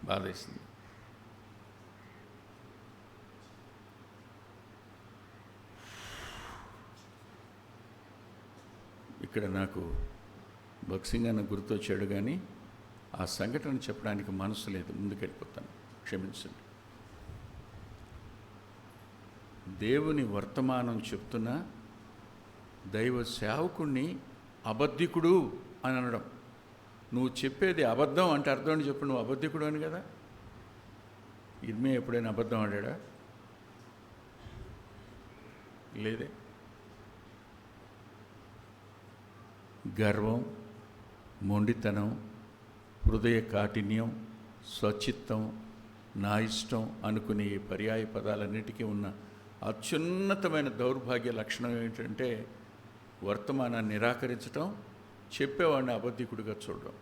బాధేస్తుంది. ఇక్కడ నాకు బక్సింగ్ అన్న గుర్తొచ్చాడు, కానీ ఆ సంఘటన చెప్పడానికి మనసు లేదు, ముందుకెళ్ళిపోతాను, క్షమించండి. దేవుని వర్తమానం చెప్తున్న దైవ సేవకుణ్ణి అబద్ధికుడు అని అనడం. నువ్వు చెప్పేది అబద్ధం అంటే అర్థం అని చెప్పు, నువ్వు అబద్ధికుడు అని కదా. ఇర్మియా ఎప్పుడైనా అబద్ధం ఆడా? లేదే. గర్వం, మొండితనం, హృదయ కాఠిన్యం, స్వచిత్తం, నా ఇష్టం అనుకునే ఈ పర్యాయ పదాలన్నిటికీ ఉన్న అత్యున్నతమైన దౌర్భాగ్య లక్షణం ఏంటంటే వర్తమానాన్ని నిరాకరించటం, చెప్పేవాడిని అబద్ధికుడిగా చూడడం.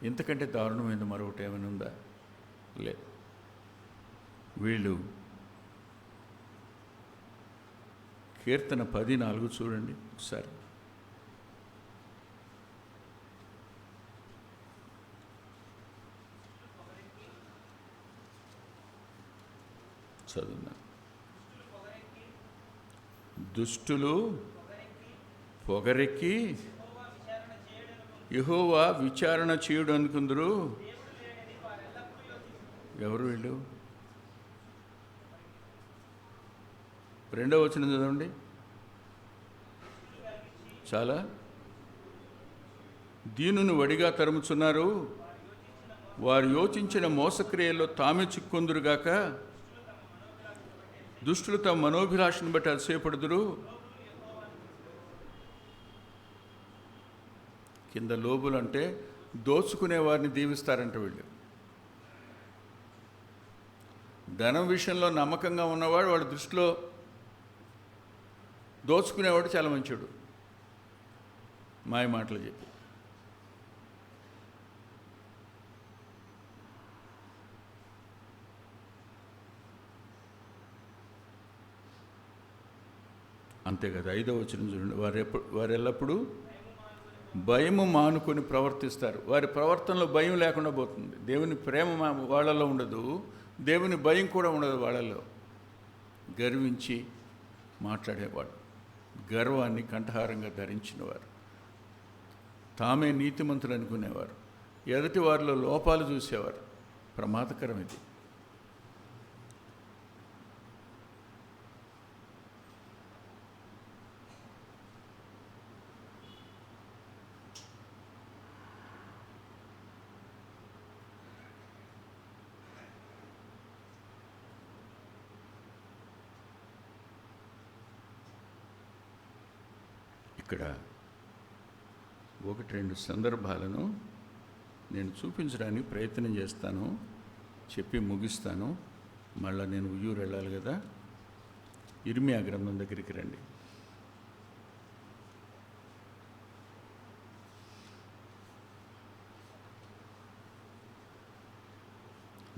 ఇంతకంటే దారుణమైంది మరొకటి ఏమైనా ఉందా? లేదు. వీళ్ళు కీర్తన 14 చూడండి ఒకసారి. చదువున్నా. దుష్టులు పొగరెక్కి యెహోవా విచారణ చేయుడు అనుకుందరు. ఎవరు వీళ్ళు? 2వ వచనం చదవండి. చాలా దీనును వడిగా తరుముచున్నారు, వారు యోచించిన మోసక్రియల్లో తామే చిక్కొందురుగాక. దుష్టులు తమ మనోభిలాషను బట్టి అతిశయపడుదురు. కింద లోబులు అంటే దోచుకునే వారిని దీవిస్తారంట వీళ్ళు. ధనం విషయంలో నమ్మకంగా ఉన్నవాడు వాడి దృష్టిలో దోచుకునేవాడు చాలా మంచివాడు, మాయ మాటలు చెప్పి. అంతే కదా. 5వ వచనం చూడండి. వారు ఎల్లప్పుడూ భయము మానుకొని ప్రవర్తిస్తారు. వారి ప్రవర్తనలో భయం లేకుండా పోతుంది. దేవుని ప్రేమ వాళ్ళలో ఉండదు, దేవుని భయం కూడా ఉండదు వాళ్ళలో. గర్వించి మాట్లాడేవాడు, గర్వాన్ని కంఠహారంగా ధరించినవారు, తామే నీతిమంతులు అనుకునేవారు, ఎదుటి వారిలో లోపాలు చూసేవారు. ప్రమాదకరం ఇది. ఇక్కడ 1-2 సందర్భాలను నేను చూపించడానికి ప్రయత్నం చేస్తాను, చెప్పి ముగిస్తాను. మళ్ళీ నేను ఉయ్యూరు వెళ్ళాలి కదా. ఇర్మియా గ్రంథం దగ్గరికి రండి.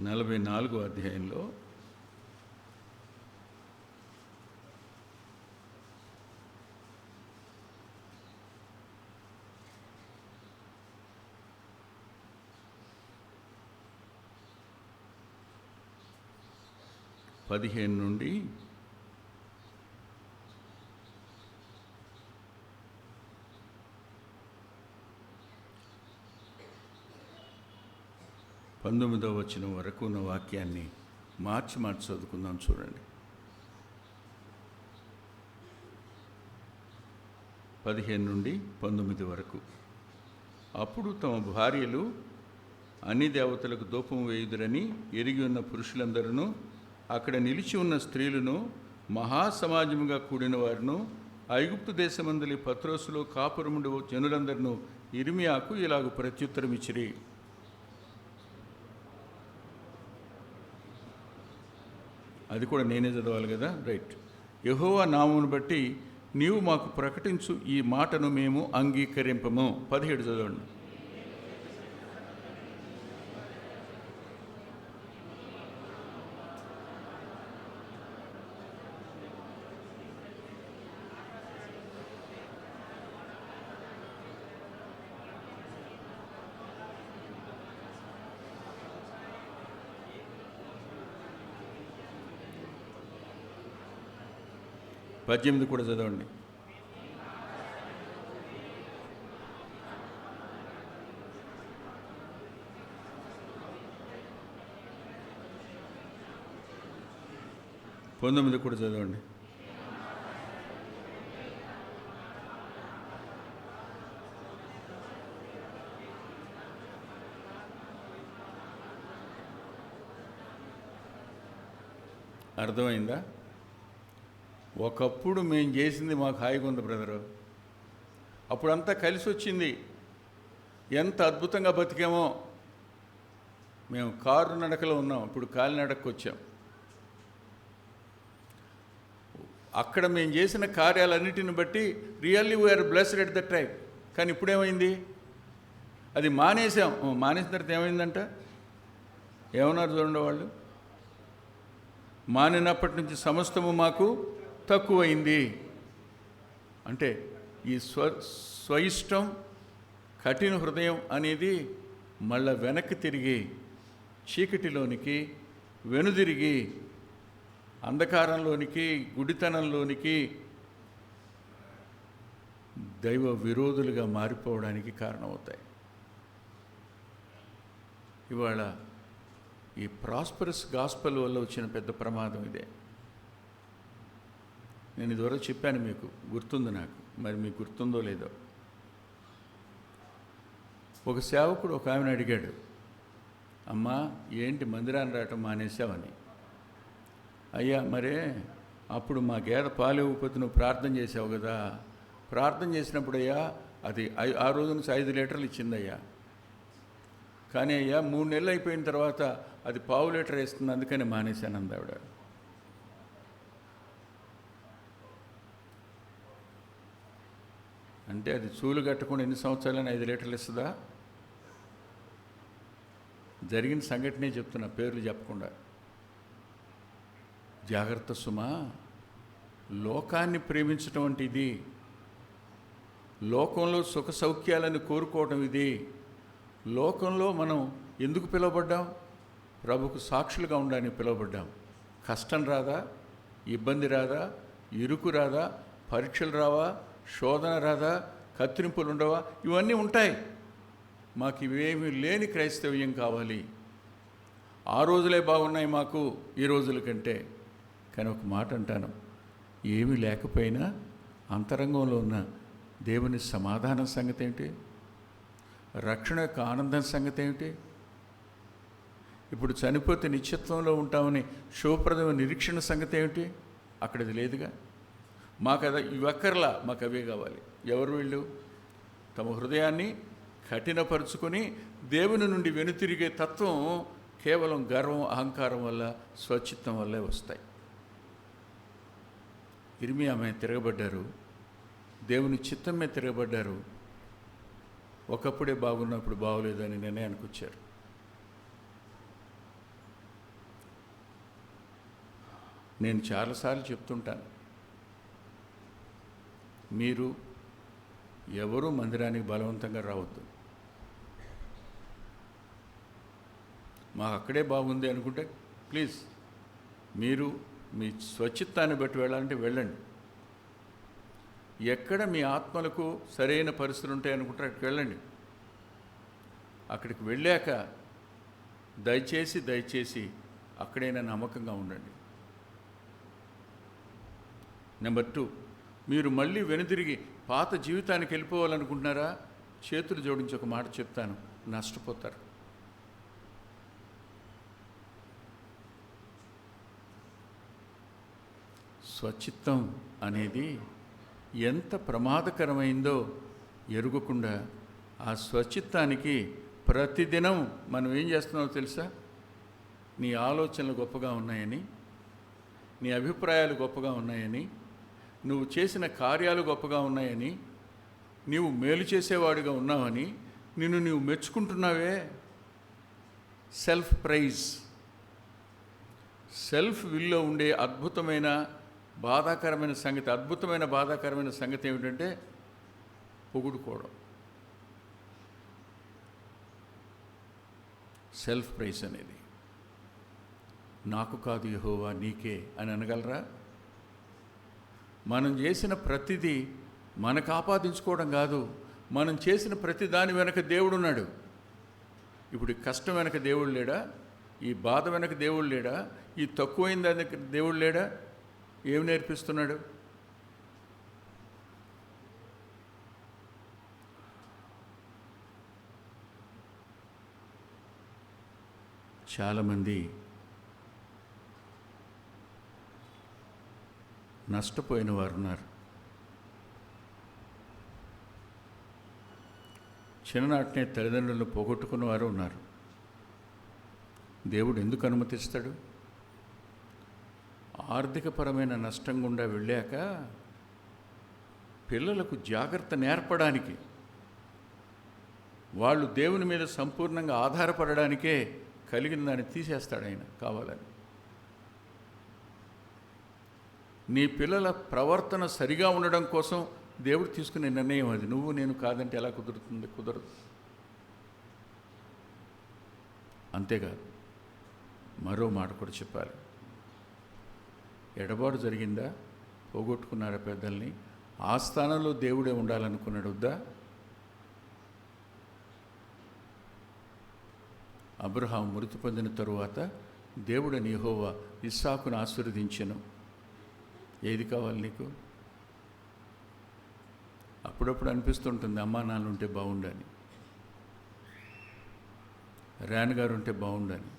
44వ అధ్యాయంలో 15 నుండి 19వ వచనం వరకు ఉన్న వాక్యాన్ని మార్చి చదువుకుందాం. చూడండి. 15-19 వరకు. అప్పుడు తమ భార్యలు అన్ని దేవతలకు ధూపం వేయుదురని ఎరిగి ఉన్న పురుషులందరూ, అక్కడ నిలిచి ఉన్న స్త్రీలను, మహాసమాజముగా కూడిన వారును, ఐగుప్తు దేశమందలి పత్రోసులో కాపురముండు జనులందరినూ ఇర్మియాకు ఇలాగ ప్రత్యుత్తరం ఇచ్చిరి. అది కూడా నేనే చదవాలి కదా, రైట్. యెహోవా నామమును బట్టి నీవు మాకు ప్రకటించు ఈ మాటను మేము అంగీకరింపము. 17 చదవండి. పద్దెనిమిది కూడా చదవండి. పంతొమ్మిది కూడా చదవండి. అర్థమైందా? ఒకప్పుడు మేము చేసింది మాకు హాయిగా ఉంది బ్రదరు, అప్పుడంతా కలిసి వచ్చింది, ఎంత అద్భుతంగా బతికామో. మేము కారు నడకలో ఉన్నాం, ఇప్పుడు కాలినడకకు వచ్చాం. అక్కడ మేము చేసిన కార్యాలన్నిటిని బట్టి really we are blessed at the time. కానీ ఇప్పుడేమైంది? అది మానేసాం. మానేసిన తర్వాత ఏమైందంట? ఏమన్నారు చూడండి వాళ్ళు, మానినప్పటి నుంచి సమస్తము మాకు తక్కువైంది. అంటే ఈ స్వయిష్టం, కఠిన హృదయం అనేది మళ్ళా వెనక్కి తిరిగి చీకటిలోనికి వెనుదిరిగి అంధకారంలోనికి, గుడితనంలోనికి, దైవ విరోధులుగా మారిపోవడానికి కారణమవుతాయి. ఇవాళ ఈ ప్రాస్పరస్ గాస్పల్ వల్ల వచ్చిన పెద్ద ప్రమాదం ఇదే. నేను ఇదివరకు చెప్పాను, మీకు గుర్తుంది, నాకు మరి మీకు గుర్తుందో లేదో. ఒక సేవకుడు ఒక ఆమెను అడిగాడు, అమ్మా ఏంటి మందిరాన్ని రావటం మానేసావని. అయ్యా మరే అప్పుడు మా గేదె పాలు ఇవ్వకపోతే నువ్వు ప్రార్థన చేసావు కదా, ప్రార్థన చేసినప్పుడు అయ్యా అది ఆ రోజు నుంచి 5 లీటర్లు ఇచ్చిందయ్యా, కానీ అయ్యా 3 నెలలు అయిపోయిన తర్వాత అది 1/2 లీటర్ వేస్తుంది, అందుకని మానేశాను అంది ఆవిడ. అంటే అది చూలు కట్టకుండా ఎన్ని సంవత్సరాలని 5 లీటర్లు ఇస్తుందా? జరిగిన సంఘటనే చెప్తున్నా, పేర్లు చెప్పకుండా. జాగ్రత్త సుమా, లోకాన్ని ప్రేమించటం అంటే ఇది, లోకంలో సుఖ సౌఖ్యాలను కోరుకోవటం ఇది. లోకంలో మనం ఎందుకు పిలువబడ్డాం? ప్రభుకు సాక్షులుగా ఉండడానికి పిలువబడ్డాం. కష్టం రాదా? ఇబ్బంది రాదా? ఇరుకు రాదా? పరీక్షలు రావా? శోధన రాదా? కత్తిరింపులు ఉండవా? ఇవన్నీ ఉంటాయి. మాకు ఇవేమీ లేని క్రైస్తవ్యం కావాలి. ఆ రోజులే బాగున్నాయి మాకు ఈ రోజుల కంటే. కానీ ఒక మాట అంటాను, ఏమీ లేకపోయినా అంతరంగంలో ఉన్న దేవుని సమాధానం సంగతి ఏమిటి? రక్షణ యొక్క ఆనందం సంగతి ఏమిటి? ఇప్పుడు చనిపోతే నిత్యత్వంలో ఉంటామని శుభప్రదమైన నిరీక్షణ సంగతి ఏమిటి? అక్కడది లేదుగా. మాకు అది ఇవక్కర్లా, మాకు అవే కావాలి. ఎవరు వీళ్ళు? తమ హృదయాన్ని కఠినపరుచుకొని దేవుని నుండి వెనుతిరిగే తత్వం కేవలం గర్వం, అహంకారం వల్ల, స్వచిత్తం వల్లే వస్తాయి. ఇర్మియా మీద తిరగబడ్డారు, దేవుని చిత్తం మీద తిరగబడ్డారు. ఒకప్పుడే బాగున్నప్పుడు బాగోలేదని నిర్ణయానికి వచ్చారు. నేను చాలాసార్లు చెప్తుంటాను, మీరు ఎవరూ మందిరానికి బలవంతంగా రావద్దు. మాకు అక్కడే బాగుంది అనుకుంటే ప్లీజ్ మీరు మీ స్వచిత్తాన్ని బట్టి వెళ్ళాలంటే వెళ్ళండి. ఎక్కడ మీ ఆత్మలకు సరైన పరిస్థితులు ఉంటాయి అనుకుంటే అక్కడికి వెళ్ళండి. అక్కడికి వెళ్ళాక దయచేసి అక్కడైనా నమ్మకంగా ఉండండి. నెంబర్ 2, మీరు మళ్ళీ వెనుదిరిగి పాత జీవితానికి వెళ్ళిపోవాలనుకుంటున్నారా? చేతులు జోడించి ఒక మాట చెప్తాను, నష్టపోతారు. స్వచిత్తం అనేది ఎంత ప్రమాదకరమైందో ఎరుగకుండా ఆ స్వచిత్తానికి ప్రతిదినం మనం ఏం చేస్తున్నామో తెలుసా? నీ ఆలోచనలు గొప్పగా ఉన్నాయని, నీ అభిప్రాయాలు గొప్పగా ఉన్నాయని, నువ్వు చేసిన కార్యాలు గొప్పగా ఉన్నాయని, నీవు మేలు చేసేవాడిగా ఉన్నావని నిన్ను నీవు మెచ్చుకుంటున్నావే. సెల్ఫ్ ప్రైజ్, సెల్ఫ్ విల్లో ఉండే అద్భుతమైన బాధాకరమైన సంగతి ఏమిటంటే పొగుడుకోవడం. సెల్ఫ్ ప్రైజ్ అనేది నాకు కాదు యెహోవా నీకే అని అనగలరా? మనం చేసిన ప్రతిదీ మనకు ఆపాదించుకోవడం కాదు, మనం చేసిన ప్రతి దాని వెనక దేవుడు ఉన్నాడు. ఇప్పుడు ఈ కష్టం వెనక దేవుడు లేడా? ఈ బాధ వెనక దేవుడు లేడా? ఈ తక్కువైన దాని దగ్గర దేవుడు లేడా? ఏమి నేర్పిస్తున్నాడు? చాలామంది నష్టపోయిన వారు ఉన్నారు. చిన్ననాటినే తల్లిదండ్రులను పోగొట్టుకున్న వారు ఉన్నారు. దేవుడు ఎందుకు అనుమతిస్తాడు? ఆర్థికపరమైన నష్టం గుండా వెళ్ళాక పిల్లలకు జాగ్రత్త నేర్పడానికి, వాళ్ళు దేవుని మీద సంపూర్ణంగా ఆధారపడడానికే కలిగిన దాన్ని తీసేస్తాడు ఆయన కావాలని. నీ పిల్లల ప్రవర్తన సరిగా ఉండడం కోసం దేవుడు తీసుకునే నిర్ణయం అది. నువ్వు నేను కాదంటే ఎలా కుదురుతుంది? కుదరదు. అంతేకాదు, మరో మాట కూడా చెప్పాలి. ఎడబాటు జరిగిందా? పోగొట్టుకున్నారా పెద్దల్ని? ఆ స్థానంలో దేవుడే ఉండాలనుకున్నాడు వద్దా? అబ్రహాము మృతి పొందిన తరువాత దేవుడని యెహోవా ఇస్సాకును ఆశీర్వదించెను. ఏది కావాలి నీకు? అప్పుడప్పుడు అనిపిస్తుంటుంది అమ్మా నాన్న ఉంటే బాగుండని, రాన్ గారు ఉంటే బాగుండని.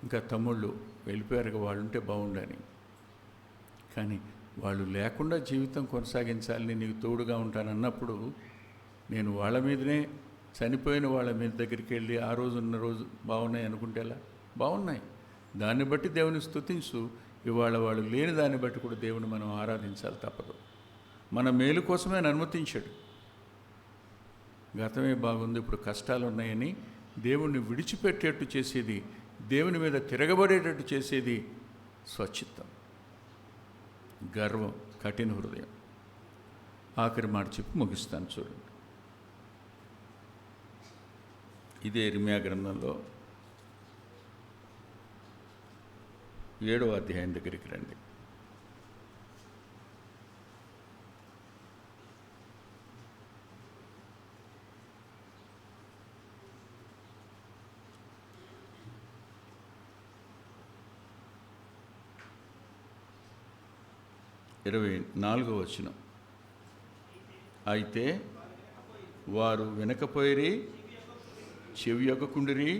ఇంకా తమ్ముళ్ళు వెళ్ళిపోయారు, వాళ్ళు ఉంటే బాగుండని. కానీ వాళ్ళు లేకుండా జీవితం కొనసాగించాలని నీకు తోడుగా ఉంటానన్నప్పుడు నేను వాళ్ళ మీదనే, చనిపోయిన వాళ్ళ మీద దగ్గరికి వెళ్ళి ఆ రోజు ఉన్న రోజు బాగున్నాయి అనుకుంటే ఎలా? బాగున్నాయి. దాన్ని బట్టి దేవుని స్తుతించు. ఇవాళ వాళ్ళు లేని దాన్ని బట్టి కూడా దేవుని మనం ఆరాధించాలి, తప్పదు. మన మేలు కోసమే అనుమతించాడు. గతమే బాగుంది, ఇప్పుడు కష్టాలు ఉన్నాయని దేవుణ్ణి విడిచిపెట్టేట్టు చేసేది, దేవుని మీద తిరగబడేటట్టు చేసేది స్వచిత్తం, గర్వం, కఠిన హృదయం. ఆఖరి మాట చెప్పి ముగిస్తాను చూడండి. ఇదే ఇర్మీయా గ్రంథంలో 7వ అధ్యాయం దగ్గరికి రండి. ఇరవై 4వ వచనం. అయితే వారు వినకపోయిరి, చెవియొక్కకుండిరి,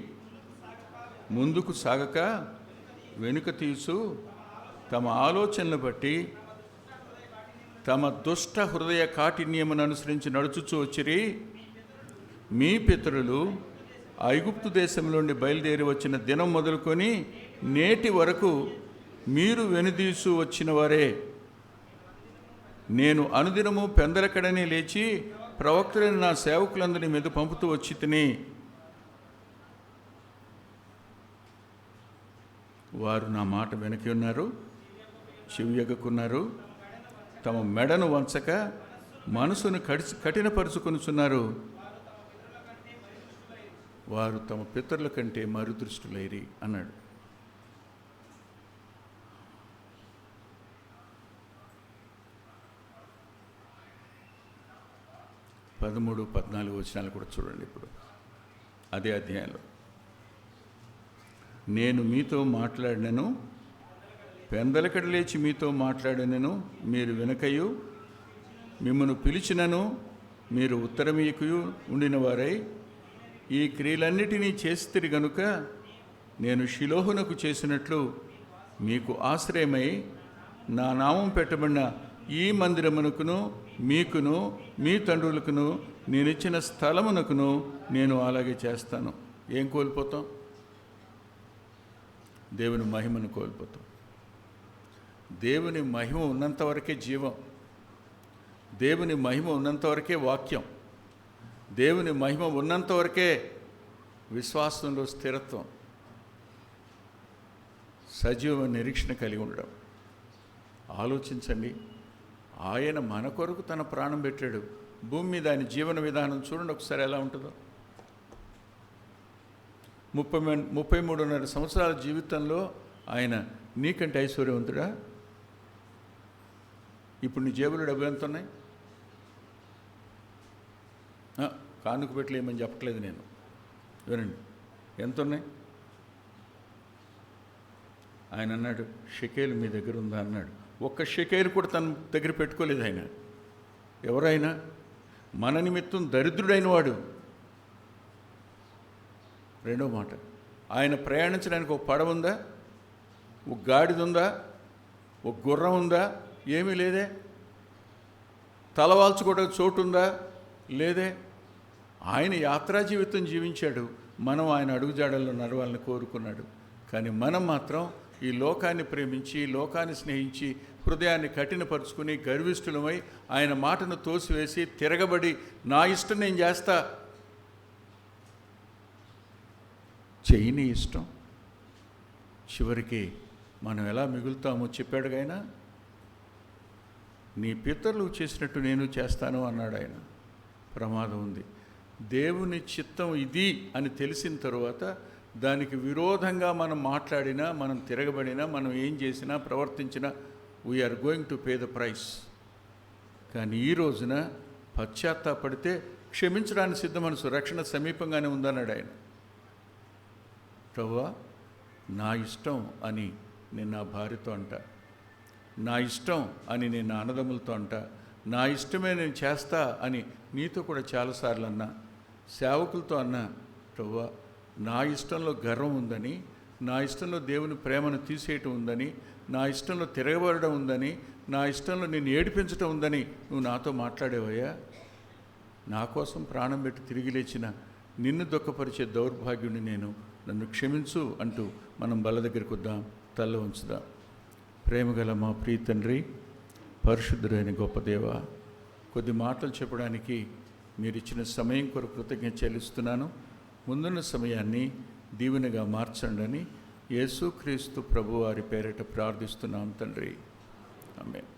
ముందుకు సాగక వెనుక తీసు, తమ ఆలోచనలు బట్టి తమ దుష్ట హృదయ కాఠిన్యమును అనుసరించి నడుచుచూ వచ్చిరి. మీ పితరులు ఐగుప్తు దేశంలో నుండి బయలుదేరి వచ్చిన దినం మొదలుకొని నేటి వరకు మీరు వెనుదీసు వచ్చిన వారే. నేను అనుదినము పెందలకడనే లేచి ప్రవక్తలైన నా సేవకులందరినీ మీద పంపుతూ వచ్చి తిని, వారు నా మాట వెనక్కి ఉన్నారు, చెవియొగ్గకున్నారు, తమ మెడను వంచక మనసును కఠినపరుచుకొనుచున్నారు. వారు తమ పితరుల కంటే మరుదృష్టులైరి అన్నాడు. పదమూడు 14 వచనాలు కూడా చూడండి. ఇప్పుడు అదే అధ్యాయంలో, నేను మీతో మాట్లాడినను పెందలకడ లేచి మీతో మాట్లాడినను మీరు వినకయు, మిమ్మను పిలిచినను మీరు ఉత్తరమీయకయు ఉండిన వారై ఈ క్రియలన్నిటినీ చేసితిరి గనుక నేను షిలోహునకు చేసినట్లు మీకు ఆశ్రయమై నా నామం పెట్టబడిన ఈ మందిరమునకును మీకును మీ తండ్రులకును నేనిచ్చిన స్థలమునకును నేను అలాగే చేస్తాను. ఏం కోల్పోతాం? దేవుని మహిమను కోల్పోతాం. దేవుని మహిమ ఉన్నంతవరకే జీవం, దేవుని మహిమ ఉన్నంతవరకే వాక్యం, దేవుని మహిమ ఉన్నంతవరకే విశ్వాసంలో స్థిరత్వం, సజీవ నిరీక్షణ కలిగి ఉండడం. ఆలోచించండి, ఆయన మన కొరకు తన ప్రాణం పెట్టాడు. భూమి మీద ఆయన జీవన విధానం చూడండి ఒకసారి ఎలా ఉంటుందో. 33.5 సంవత్సరాల జీవితంలో ఆయన నీకంటే ఐశ్వర్యవంతుడా? ఇప్పుడు నీ జేబులో డబ్బులు ఎంత ఉన్నాయి? కానుక పెట్టలేమని చెప్పట్లేదు నేను, వినండి. ఎంత ఉన్నాయి? ఆయన అన్నాడు, షెకేలు మీ దగ్గర ఉందా అన్నాడు. ఒక్క షెకేలు కూడా తన దగ్గర పెట్టుకోలేదు ఆయన. ఎవరైనా మన నిమిత్తం దరిద్రుడైన వాడు. రెండో మాట, ఆయన ప్రయాణించడానికి ఒక పడవ ఉందా? ఒక గాడిద ఉందా? ఒక గుర్రం ఉందా? ఏమీ లేదే. తలవాల్చుకోవడానికి చోటు ఉందా? లేదే. ఆయన యాత్రా జీవితం జీవించాడు, మనం ఆయన అడుగుజాడల్లో నడవాలని కోరుకున్నాడు. కానీ మనం మాత్రం ఈ లోకాన్ని ప్రేమించి, లోకాన్ని స్నేహించి, హృదయాన్ని కఠినపరుచుకుని గర్విష్ఠులమై ఆయన మాటను తోసివేసి తిరగబడి నా ఇష్టం నేను చేస్తా, చెయ్యని ఇష్టం. చివరికి మనం ఎలా మిగులుతామో చెప్పాడు ఆయన. నీ పితరులు చేసినట్టు నేను చేస్తాను అన్నాడు ఆయన. ప్రమాదం ఉంది. దేవుని చిత్తం ఇది అని తెలిసిన తరువాత దానికి విరోధంగా మనం మాట్లాడినా, మనం తిరగబడినా, మనం ఏం చేసినా, ప్రవర్తించినా we are going to pay the price. కానీ ఈ రోజున పశ్చాత్తాపడితే క్షమించడానికి సిద్ధ మనసు, రక్షణ సమీపంగానే ఉందన్నాడు ఆయన. ప్రభువా, నా ఇష్టం అని నేను నా భార్యతో అంటా, నా ఇష్టం అని నేను నా అన్నదమ్ములతో అంటా, నా ఇష్టమే నేను చేస్తా అని నీతో కూడా చాలాసార్లు అన్నా, సేవకులతో అన్నా. ప్రభువా, నా ఇష్టంలో గర్వం ఉందని, నా ఇష్టంలో దేవుని ప్రేమను తీసేయటం ఉందని, నా ఇష్టంలో తిరగబడడం ఉందని, నా ఇష్టంలో నేను ఏడిపించటం ఉందని నువ్వు నాతో మాట్లాడేవయ్యా. నా కోసం ప్రాణం పెట్టి తిరిగి లేచిన నిన్ను దుఃఖపరిచే దౌర్భాగ్యుని నేను, నన్ను క్షమించు అంటూ మనం బల్ల దగ్గరికి వద్దాం, తల్ల ఉంచుదాం. ప్రేమగల మా ప్రియ తండ్రి, పరిశుద్ధుడైన గొప్ప దేవ, కొద్ది మాటలు చెప్పడానికి మీరు ఇచ్చిన సమయం కొరకు కృతజ్ఞత చెల్లిస్తున్నాను. ముందున్న సమయాన్ని దీవెనగా మార్చండి అని యేసుక్రీస్తు ప్రభువారి పేరిట ప్రార్థిస్తున్నాం తండ్రి. ఆమేన్.